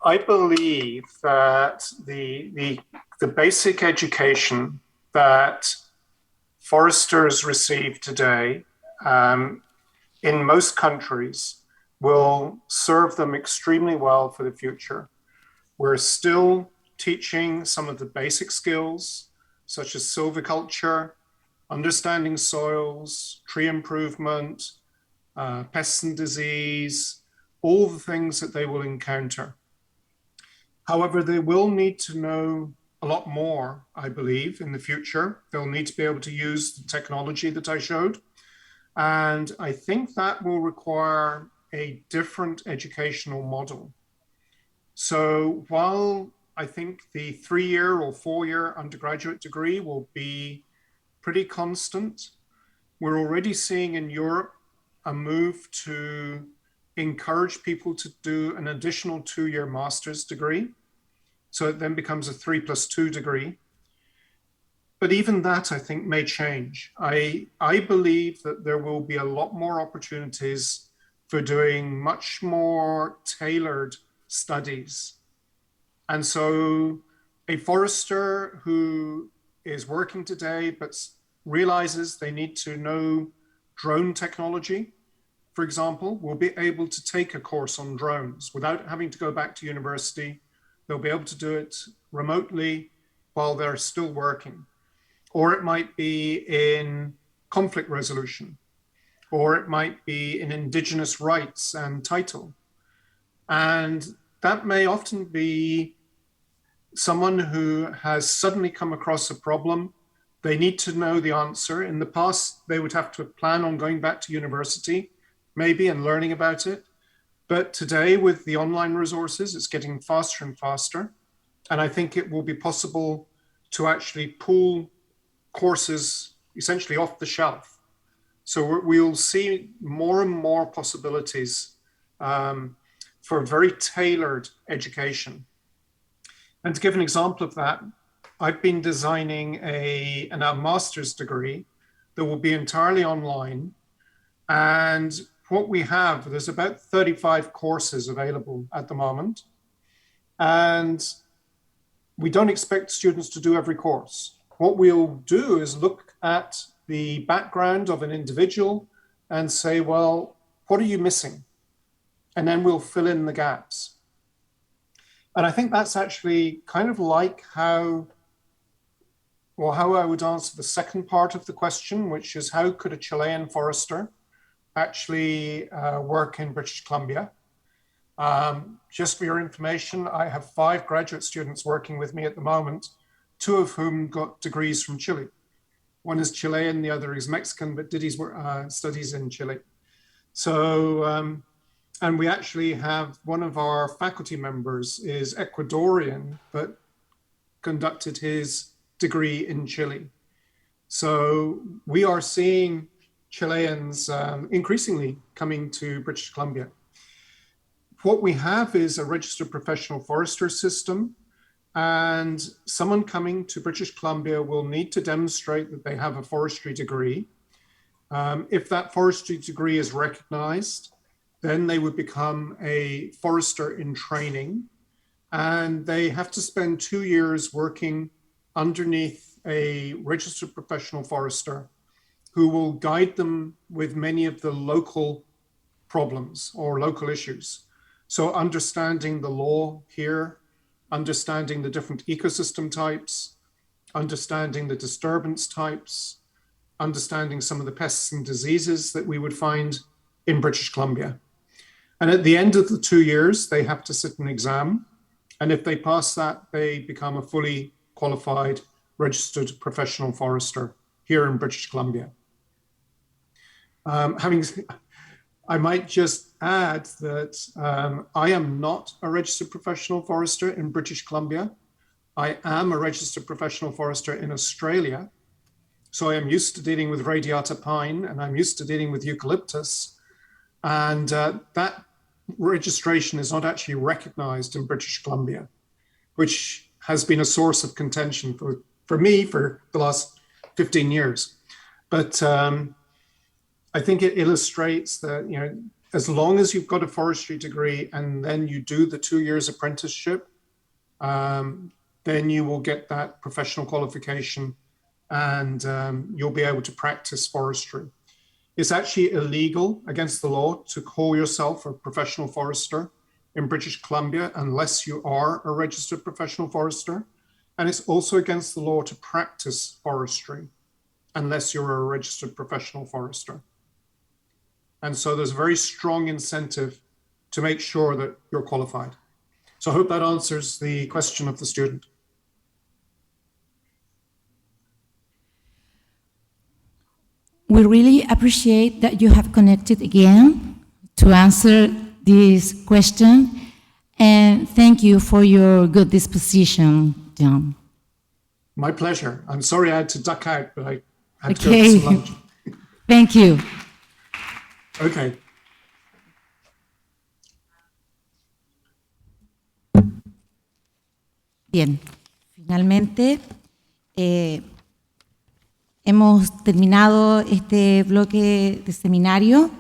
I believe that the basic education that foresters receive today in most countries will serve them extremely well for the future. We're still teaching some of the basic skills, such as silviculture, understanding soils, tree improvement, pests and disease, all the things that they will encounter. However, they will need to know a lot more, I believe, in the future. They'll need to be able to use the technology that I showed. And I think that will require a different educational model. So while I think the 3-year or 4-year undergraduate degree will be pretty constant, we're already seeing in Europe a move to encourage people to do an additional 2-year master's degree. So it then becomes a 3+2 degree. But even that, I think, may change. I believe that there will be a lot more opportunities for doing much more tailored studies. And so a forester who is working today but realizes they need to know drone technology, for example, will be able to take a course on drones without having to go back to university. They'll be able to do it remotely while they're still working. Or it might be in conflict resolution, or it might be in indigenous rights and title. And that may often be someone who has suddenly come across a problem. They need to know the answer. In the past, they would have to plan on going back to university, maybe, and learning about it. But today, with the online resources, it's getting faster and faster. And I think it will be possible to actually pull courses essentially off the shelf. So we'll see more and more possibilities for very tailored education. And to give an example of that, I've been designing a master's degree that will be entirely online. And what we have, there's about 35 courses available at the moment. And we don't expect students to do every course. What we'll do is look at the background of an individual and say, well, what are you missing? And then we'll fill in the gaps. And I think that's actually kind of like how I would answer the second part of the question, which is how could a Chilean forester actually work in British Columbia? Just for your information, I have 5 graduate students working with me at the moment, 2 of whom got degrees from Chile. One is Chilean, the other is Mexican, but did his studies in Chile. So, and we actually have one of our faculty members is Ecuadorian, but conducted his degree in Chile. So we are seeing Chileans increasingly coming to British Columbia. What we have is a registered professional forester system, and someone coming to British Columbia will need to demonstrate that they have a forestry degree. If that forestry degree is recognized, then they would become a forester in training, and they have to spend 2 years working underneath a registered professional forester who will guide them with many of the local problems or local issues. So understanding the law here, understanding the different ecosystem types, understanding the disturbance types, understanding some of the pests and diseases that we would find in British Columbia. And at the end of the 2 years, they have to sit an exam. And if they pass that, they become a fully qualified registered professional forester here in British Columbia. I might just add that I am not a registered professional forester in British Columbia. I am a registered professional forester in Australia. So I am used to dealing with radiata pine and I'm used to dealing with eucalyptus. And that registration is not actually recognized in British Columbia, which has been a source of contention for me for the last 15 years. But I think it illustrates that, you know, as long as you've got a forestry degree and then you do the 2 years apprenticeship, then you will get that professional qualification and you'll be able to practice forestry. It's actually illegal against the law to call yourself a professional forester in British Columbia unless you are a registered professional forester. And it's also against the law to practice forestry unless you're a registered professional forester. And so there's a very strong incentive to make sure that you're qualified. So I hope that answers the question of the student. We really appreciate that you have connected again to answer this question, and thank you for your good disposition, John. My pleasure. I'm sorry I had to duck out, but I had to Okay. go to some lunch. Thank you. Okay. Bien, finalmente hemos terminado este bloque de seminario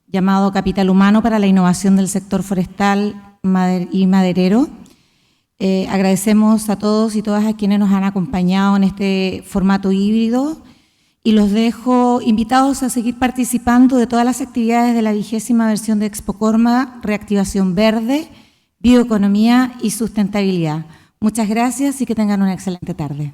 llamado Capital Humano para la Innovación del Sector Forestal y Maderero. Agradecemos a todos y todas a quienes nos han acompañado en este formato híbrido y los dejo invitados a seguir participando de todas las actividades de la 20ª versión de Expocorma, Reactivación Verde, Bioeconomía y Sustentabilidad. Muchas gracias y que tengan una excelente tarde.